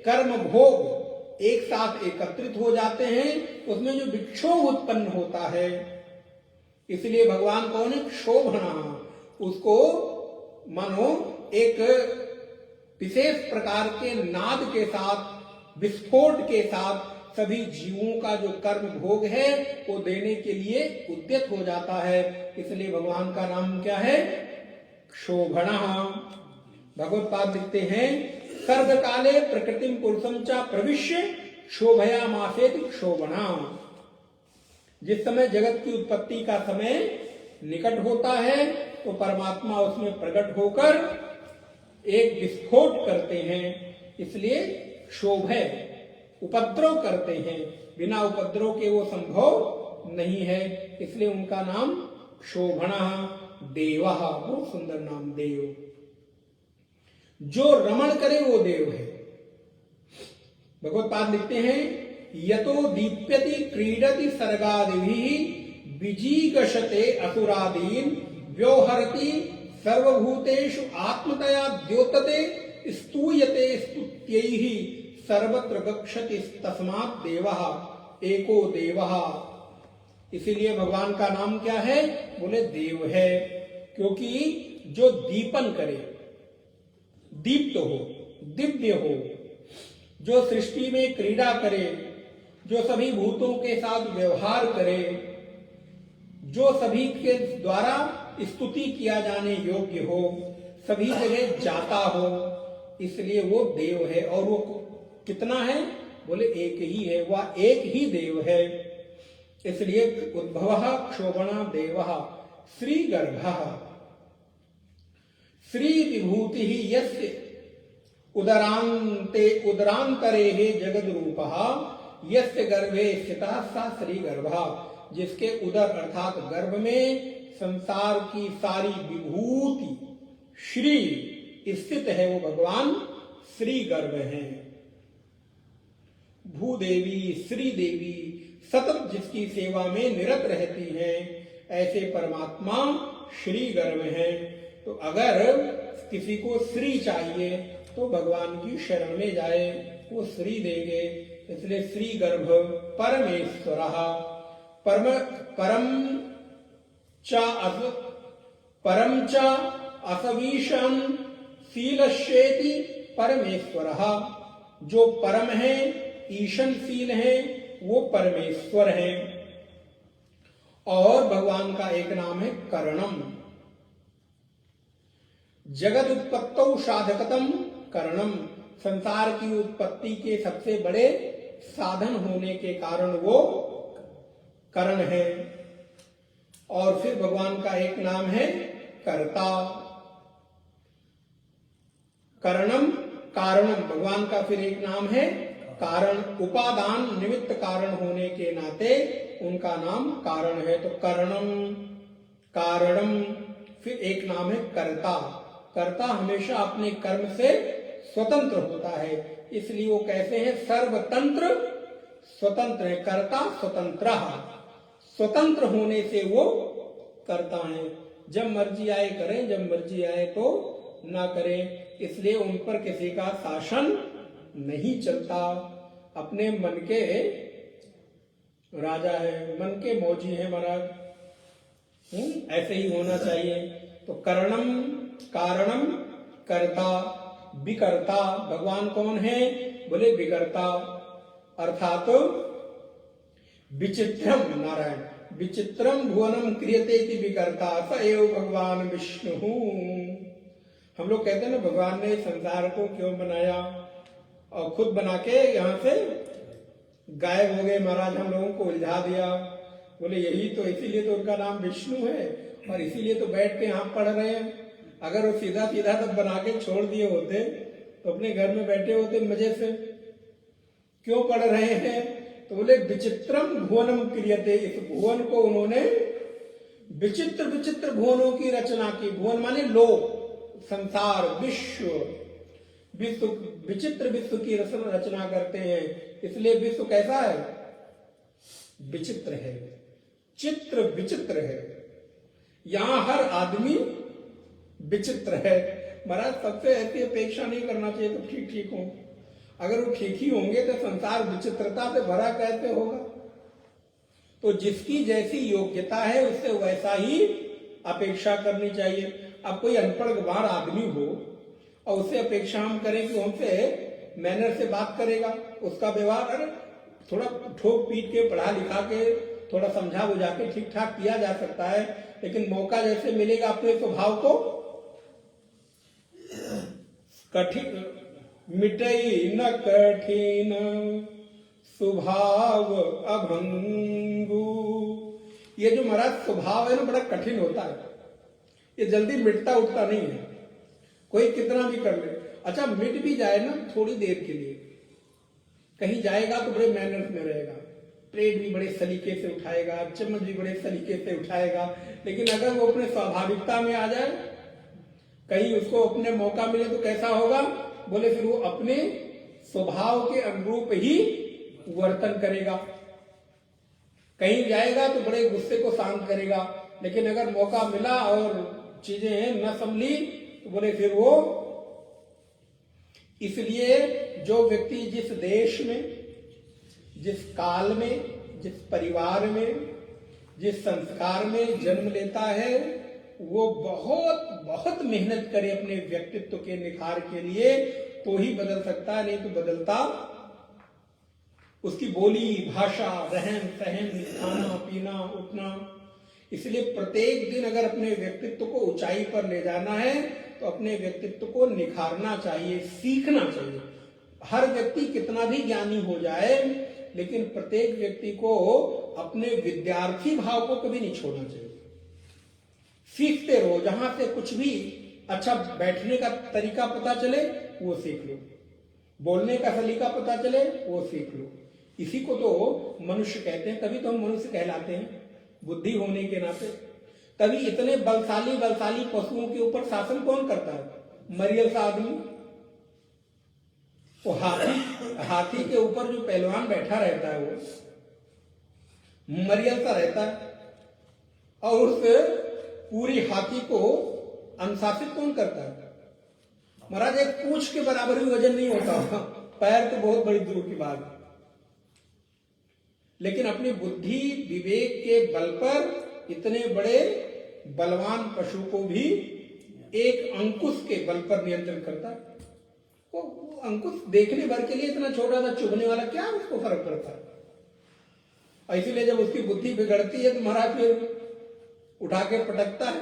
कर्म भोग एक साथ एकत्रित हो जाते हैं उसमें जो विक्षोभ उत्पन्न होता है, इसलिए भगवान कौन है? क्षोभणा। उसको मानो एक विशेष प्रकार के नाद के साथ, विस्फोट के साथ सभी जीवों का जो कर्म भोग है वो देने के लिए उद्यत हो जाता है। इसलिए भगवान का नाम क्या है? क्षोभणः। भगवत पाद लिखते हैं सर्वकाले प्रकृतिम पुरुषम च प्रविश्य शोभयामासेति क्षोभणा। जिस समय जगत की उत्पत्ति का समय निकट होता है तो परमात्मा उसमें प्रकट होकर एक विस्फोट करते हैं, इसलिए क्षोभय उपद्रव करते हैं। बिना उपद्रव के वो संभव नहीं है, इसलिए उनका नाम क्षोभणः देवः। बहुत सुंदर नाम, देव। जो रमण करे वो देव है। भगवत्पाद लिखते हैं, यतो दीप्यति क्रीडति सर्गादिभिः विजीगशते असुरादीन व्योहरति सर्वभूतेषु आत्मतया द्योतते स्तूयते स्तुत्यैः सर्वत्र गच्छति तस्मात् देवः एको देवः। इसीलिए भगवान का नाम क्या है? बोले देव है, क्योंकि जो दीपन करे, दीप्त हो, दिव्य हो, जो सृष्टि में क्रीड़ा करे, जो सभी भूतों के साथ व्यवहार करे, जो सभी के द्वारा स्तुति किया जाने योग्य हो, सभी जगह जाता हो, इसलिए वो देव है। और वो कितना है? बोले एक ही है, वह एक ही देव है। इसलिए उद्भवः क्षोभणः देवः श्रीगर्भः। श्री विभूति यस्य उदरांतरे जगद रूपः यस्य गर्भे स्थितः सा श्रीगर्भः। जिसके उदर अर्थात गर्भ में संसार की सारी विभूति श्री स्थित है, वो भगवान श्री गर्भ है। भूदेवी श्री देवी सतत जिसकी सेवा में निरत रहती हैं, ऐसे परमात्मा श्री गर्भ है। तो अगर किसी को श्री चाहिए तो भगवान की शरण में जाए, वो श्री देंगे। इसलिए श्री गर्भ परमेश्वरः परम च असवीशन शीलश्चेति परमेश्वरः। जो परम है, ईशनशील है, वो परमेश्वर है। और भगवान का एक नाम है करणम। जगत उत्पत्तौ साधकतम करणम। संसार की उत्पत्ति के सबसे बड़े साधन होने के कारण वो करण है। और फिर भगवान का एक नाम है कर्ता। करणम कारणम, भगवान का फिर एक नाम है कारण। उपादान निमित्त कारण होने के नाते उनका नाम कारण है। तो करणम, कारणम, फिर एक नाम है कर्ता। कर्ता हमेशा अपने कर्म से स्वतंत्र होता है, इसलिए वो कैसे हैं? सर्वतंत्र स्वतंत्र है। कर्ता स्वतंत्र, स्वतंत्र होने से वो करता है। जब मर्जी आए करें, जब मर्जी आए तो ना करें। इसलिए उन पर किसी का शासन नहीं चलता। अपने मन के राजा है, मन के मौजी है महाराज। ऐसे ही होना चाहिए। तो करणम, कारणम, कर्ता, विकर्ता। भगवान कौन है? बोले विकर्ता, अर्थात विचित्रम। नारायण विचित्रम भुवनम क्रियते इति विकर्ता स एव भगवान विष्णु। हम लोग कहते हैं ना, भगवान ने संसार को क्यों बनाया, और खुद बना के यहाँ से गायब हो गए महाराज, हम लोगों को उलझा दिया। बोले यही तो, इसीलिए तो उनका नाम विष्णु है, और इसीलिए तो बैठ के यहाँ पढ़ रहे हैं। अगर वो सीधा सीधा तब बना के छोड़ दिए होते तो अपने घर में बैठे होते मजे से। क्यों पढ़ रहे हैं? तो बोले विचित्रम भुवनम क्रियते। इस भुवन को उन्होंने विचित्र विचित्र भुवनों की रचना की। भुवन माने लोक, संसार, विश्व। विश्व, विचित्र विश्व की रचना करते हैं। इसलिए विश्व कैसा है? विचित्र है, चित्र विचित्र है। यहां हर आदमी विचित्र है महाराज। सबसे ऐसी अपेक्षा नहीं करना चाहिए तो ठीक ठीक हो। अगर वो ठीक ही होंगे तो संसार विचित्रता से भरा कैसे होगा? तो जिसकी जैसी योग्यता है उससे वैसा ही अपेक्षा करनी चाहिए। अब कोई अनपढ़ गंवार आदमी हो और उससे अपेक्षा हम करें कि हमसे मैनर से बात करेगा, उसका व्यवहार, अरे थोड़ा ठोक पीट के पढ़ा लिखा के थोड़ा समझा बुझा के ठीक ठाक किया जा सकता है। लेकिन मौका जैसे मिलेगा अपने स्वभाव को कठिन मिटई न कठिन स्वभाव अभंगु। ये जो महाराज स्वभाव है ना बड़ा कठिन होता है, ये जल्दी मिटता उठता नहीं है, कोई कितना भी कर ले। अच्छा मिट भी जाए ना थोड़ी देर के लिए, कहीं जाएगा तो बड़े मैनर्स में रहेगा, प्लेट भी बड़े सलीके से उठाएगा, चम्मच भी बड़े सलीके से उठाएगा, लेकिन अगर वो अपने स्वाभाविकता में आ जाए, कहीं उसको अपने मौका मिले तो कैसा होगा, बोले फिर वो अपने स्वभाव के अनुरूप ही वर्तन करेगा। कहीं जाएगा तो बड़े गुस्से को शांत करेगा, लेकिन अगर मौका मिला और चीजें न संभली तो बोले फिर वो। इसलिए जो व्यक्ति जिस देश में, जिस काल में, जिस परिवार में, जिस संस्कार में जन्म लेता है, वो बहुत बहुत मेहनत करे अपने व्यक्तित्व के निखार के लिए, तो ही बदल सकता है, नहीं तो बदलता। उसकी बोली, भाषा, रहन सहन, खाना पीना, उठना। इसलिए प्रत्येक दिन अगर अपने व्यक्तित्व को ऊंचाई पर ले जाना है तो अपने व्यक्तित्व को निखारना चाहिए, सीखना चाहिए। हर व्यक्ति कितना भी ज्ञानी हो जाए, लेकिन प्रत्येक व्यक्ति को अपने विद्यार्थी भाव को कभी नहीं छोड़ना चाहिए। सीखते रहो, जहां से कुछ भी अच्छा बैठने का तरीका पता चले वो सीख लो, बोलने का सलीका पता चले वो सीख लो। इसी को तो मनुष्य कहते हैं, तभी तो हम मनुष्य कहलाते हैं, बुद्धि होने के नाते। तभी इतने बलशाली बलशाली पशुओं के ऊपर शासन कौन करता है? मरियल सा आदमी। वो हाथी के ऊपर जो पहलवान बैठा रहता है वो मरियल सा रहता है, और उस पूरी हाथी को अनुशासित कौन करता है? महाराज एक पूंछ के बराबर भी वजन नहीं होता, पैर तो बहुत बड़ी दूर की बात है। लेकिन अपनी बुद्धि विवेक के बल पर इतने बड़े बलवान पशु को भी एक अंकुश के बल पर नियंत्रण करता है। वो अंकुश देखने भर के लिए इतना छोटा सा चुभने वाला, क्या उसको फर्क पड़ता है? इसीलिए जब उसकी बुद्धि बिगड़ती है तो महाराज फिर उठा के पटकता है।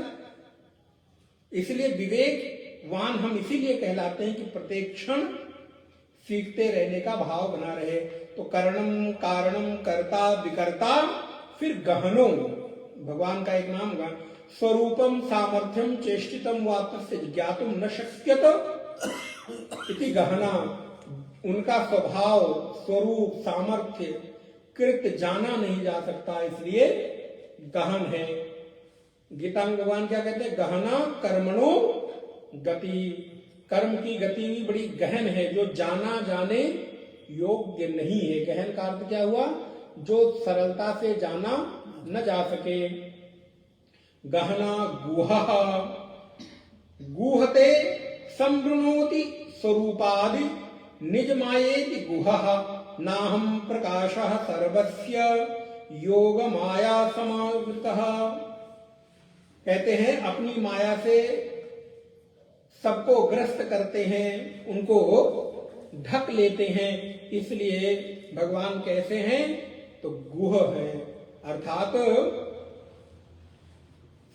इसलिए विवेकवान हम इसीलिए कहलाते हैं कि प्रत्येक क्षण सीखते रहने का भाव बना रहे। तो कर्णम कारणम कर्ता विकर्ता, फिर गहनो, भगवान का एक नाम होगा, स्वरूपम सामर्थ्यम चेष्टितम वा तस्य ज्ञातुम न शक्यत इति गहना। उनका स्वभाव, स्वरूप, सामर्थ्य, कृत जाना नहीं जा सकता, इसलिए गहन है। गीता में भगवान क्या कहते हैं? गहना कर्मणो गति। कर्म की गति भी बड़ी गहन है, जो जाना जाने योग्य नहीं है। गहन का अर्थ क्या हुआ? जो सरलता से जाना न जा सके। गहना गुहा, गुहते संवृणोति स्वरूपादि निज मायेति गुहा, नाहम प्रकाशः सर्वस्य योग माया समावृतः। कहते हैं अपनी माया से सबको ग्रस्त करते हैं, उनको ढक लेते हैं, इसलिए भगवान कैसे हैं? तो गुह है, अर्थात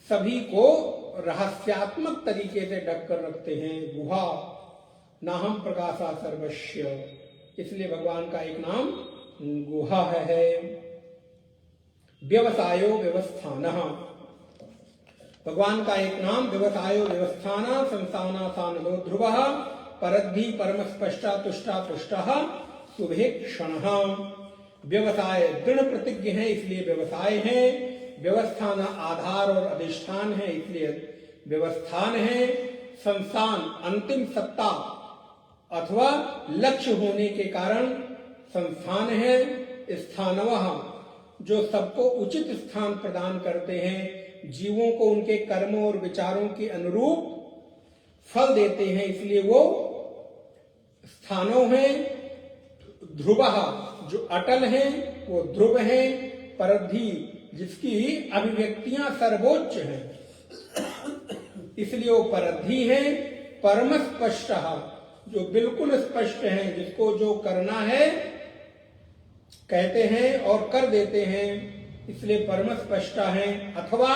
सभी को रहस्यात्मक तरीके से ढक कर रखते हैं। गुहा, नाहम प्रकाशा सर्वस्य, इसलिए भगवान का एक नाम गुहा है। व्यवसायो व्यवस्थानः, भगवान का एक नाम व्यवसायो व्यवस्थान संस्थाना सानो ध्रुवः परद्धि परम स्पष्टा तुष्टा पुष्टः शुभे क्षणः। व्यवसाय दृढ़ प्रतिज्ञ है, इसलिए व्यवसाय है। व्यवस्थान आधार और अधिष्ठान है, इसलिए व्यवस्थान है। संस्थान अंतिम सत्ता अथवा लक्ष्य होने के कारण संस्थान है। स्थानवः, जो सबको उचित स्थान प्रदान करते हैं, जीवों को उनके कर्मों और विचारों के अनुरूप फल देते हैं, इसलिए वो स्थानों हैं। ध्रुवः, जो अटल हैं वो ध्रुव हैं। परद्धि, जिसकी अभिव्यक्तियां सर्वोच्च हैं, इसलिए वो परद्धि है। परम स्पष्टः, जो बिल्कुल स्पष्ट हैं, जिसको जो करना है कहते हैं और कर देते हैं, इसलिए परम स्पष्ट है। अथवा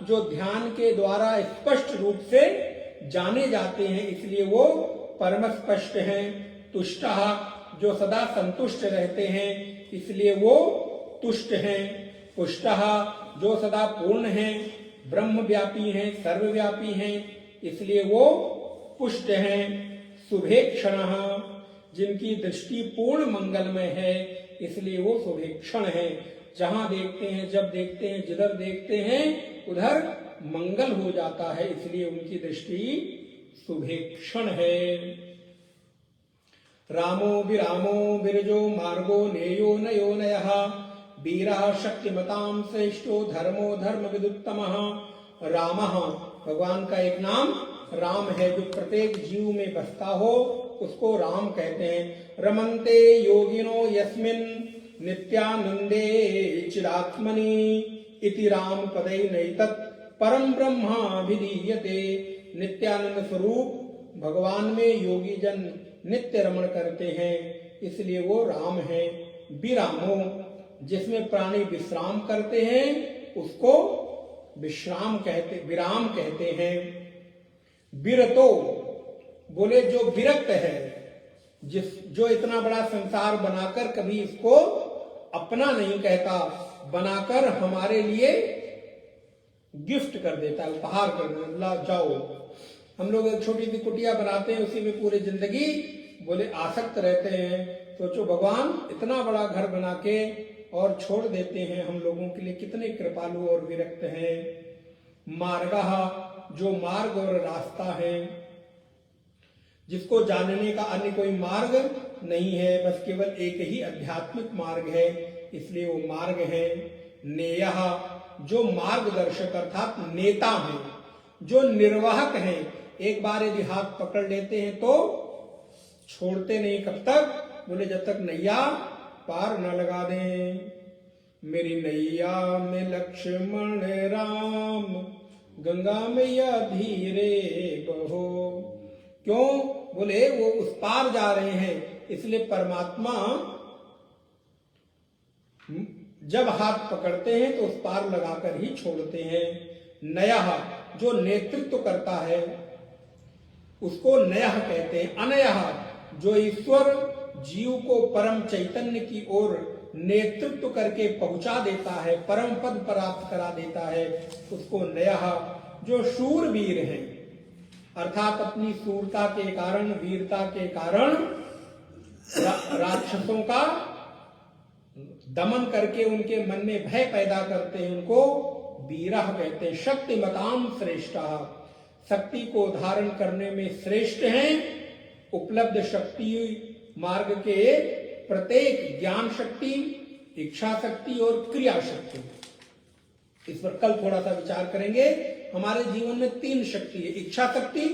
जो ध्यान के द्वारा स्पष्ट रूप से जाने जाते हैं, इसलिए वो परम स्पष्ट हैं। तुष्टः जो सदा संतुष्ट रहते हैं इसलिए वो तुष्ट हैं। पुष्टः जो सदा पूर्ण हैं, ब्रह्मव्यापी हैं, सर्वव्यापी हैं, इसलिए वो पुष्ट हैं। शुभेक्षणः जिनकी दृष्टि पूर्ण मंगलमय है इसलिए वो शुभेक्षण है। जहां देखते हैं, जब देखते हैं, जिधर देखते हैं उधर मंगल हो जाता है, इसलिए उनकी दृष्टि शुभेक्षण है। रामो विरामो विरजो मार्गो नेयो नयो नयः वीरः शक्तिमतां श्रेष्ठो धर्मो धर्म विदुत्तमः। रामः भगवान का एक नाम राम है, जो प्रत्येक जीव में बसता हो उसको राम कहते हैं। रमन्ते योगिनो यस्मिन् नित्यानंदे चिदात्मनि इति राम पदै नैतत् परम ब्रह्माभिधीयते। नित्यानंद स्वरूप भगवान में योगी जन नित्य रमण करते हैं, इसलिए वो राम है। विरामो जिसमें प्राणी विश्राम करते हैं उसको विश्राम कहते, विराम कहते हैं। विरतो बोले जो विरक्त है, जो इतना बड़ा संसार बनाकर कभी इसको अपना नहीं कहता, बनाकर हमारे लिए गिफ्ट कर देता है, उपहार कर देता है। जाओ, हम लोग एक छोटी सी कुटिया बनाते हैं, उसी में पूरी जिंदगी बोले आसक्त रहते हैं। सोचो भगवान इतना बड़ा घर बना के और छोड़ देते हैं हम लोगों के लिए, कितने कृपालु और विरक्त हैं। मार्गः जो मार्ग और रास्ता है, जिसको जानने का अन्य कोई मार्ग नहीं है, बस केवल एक ही आध्यात्मिक मार्ग है, इसलिए वो मार्ग है। नेयः जो मार्गदर्शक अर्थात नेता हैं, जो निर्वाहक हैं। एक बार यदि हाथ पकड़ लेते हैं तो छोड़ते नहीं, कब तक? बोले जब तक नैया पार न लगा दें। मेरी नैया में लक्ष्मण राम, गंगा मैया धीरे बहो। क्यों? बोले वो उस पार जा रहे हैं, इसलिए परमात्मा जब हाथ पकड़ते हैं तो उस पार लगाकर ही छोड़ते हैं। नयः जो नेतृत्व करता है उसको नयः कहते हैं। अनयः जो ईश्वर जीव को परम चैतन्य की ओर नेतृत्व करके पहुंचा देता है, परम पद प्राप्त करा देता है, उसको नयः। जो शूरवीर हैं अर्थात अपनी शूरता के कारण, वीरता के कारण राक्षसों का दमन करके उनके मन में भय पैदा करते हैं, उनको वीरः कहते हैं। शक्तिमतां श्रेष्ठः शक्ति को धारण करने में श्रेष्ठ हैं। उपलब्ध शक्ति मार्ग के प्रत्येक ज्ञान शक्ति, इच्छा शक्ति और क्रिया शक्ति, इस पर कल थोड़ा सा विचार करेंगे। हमारे जीवन में 3 शक्ति है, इच्छा शक्ति,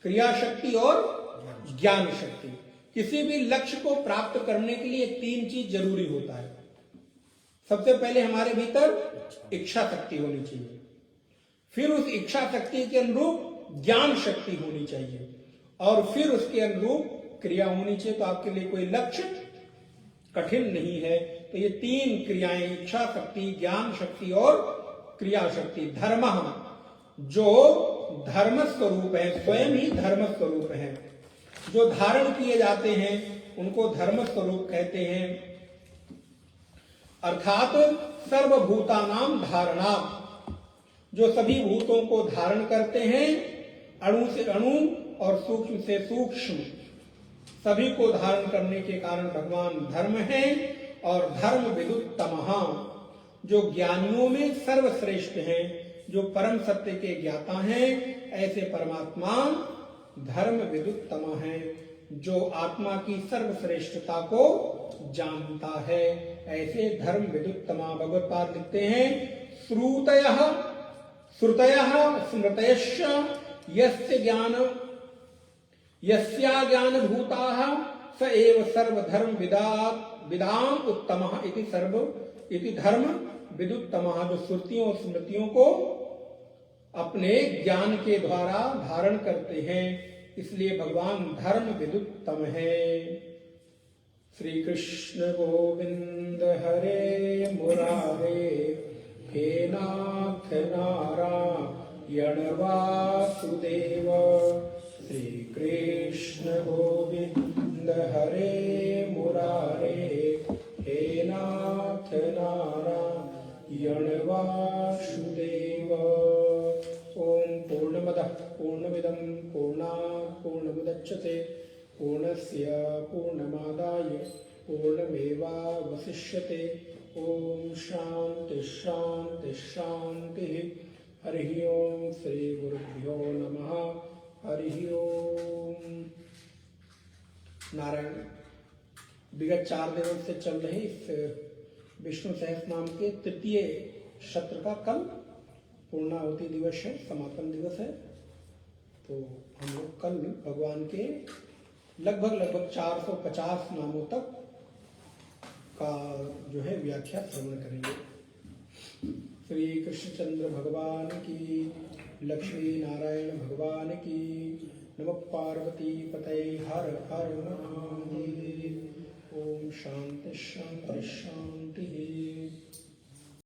क्रिया शक्ति और ज्ञान शक्ति। किसी भी लक्ष्य को प्राप्त करने के लिए 3 चीज जरूरी होता है। सबसे पहले हमारे भीतर इच्छा शक्ति होनी चाहिए, फिर उस इच्छा शक्ति के अनुरूप ज्ञान शक्ति होनी चाहिए, और फिर उसके अनुरूप क्रिया होनी चाहिए। तो आपके लिए कोई लक्ष्य कठिन नहीं है। तो ये 3 क्रियाएं, इच्छा शक्ति, ज्ञान शक्ति और क्रिया शक्ति। धर्म जो धर्म स्वरूप है, स्वयं ही धर्म स्वरूप है, जो धारण किए जाते हैं उनको धर्म स्वरूप कहते हैं। अर्थात सर्वभूतानां धारणा, जो सभी भूतों को धारण करते हैं, अणु से अणु और सूक्ष्म से सूक्ष्म सभी को धारण करने के कारण भगवान धर्म है। और धर्म विदुत्तमः जो ज्ञानियों में सर्वश्रेष्ठ हैं, जो परम सत्य के ज्ञाता हैं, ऐसे परमात्मा धर्म विदुत्तम है, जो आत्मा की सर्वश्रेष्ठता को जानता है, ऐसे धर्म विदुत्तमा। भगवत्पाद लिखते हैं श्रुतयः स्मृतयश्च यस्य ज्ञान यस्या ज्ञान भूताः स एव सर्वधर्म विदाम उत्तमः इति धर्म विदुत्तमः। जो श्रुतियों और स्मृतियों को अपने ज्ञान के द्वारा धारण करते हैं, इसलिए भगवान धर्म विदुत्तम है। श्री कृष्ण गोविंद हरे मुरारे, हे नाथ नारायण वासुदेव। श्री कृष्ण गोविंद मुकुंद हरे मुरारे हे नाथ नारायण वासुदेव। ओम पूर्णमदः पूर्णमिदं पूर्णात् पूर्णमुदच्यते पूर्णस्य पूर्णमादाय पूर्णमेवावशिष्यते। ओम शांति शांति शांति। हरि ओम श्री गुरुभ्यो नमः। हरि ओम। नारायण, विगत 4 दिनों से चल रहे इस विष्णु सहस्रनाम के तृतीय सत्र का कल पूर्णाहुति दिवस है, समापन दिवस है। तो हम लोग कल भगवान के लगभग 450 नामों तक का जो है व्याख्या श्रवण करेंगे। श्री कृष्णचंद्र भगवान की, लक्ष्मी नारायण भगवान की, नमः पार्वती पतये हर हर महादेव। ओम शांति शांति शांति।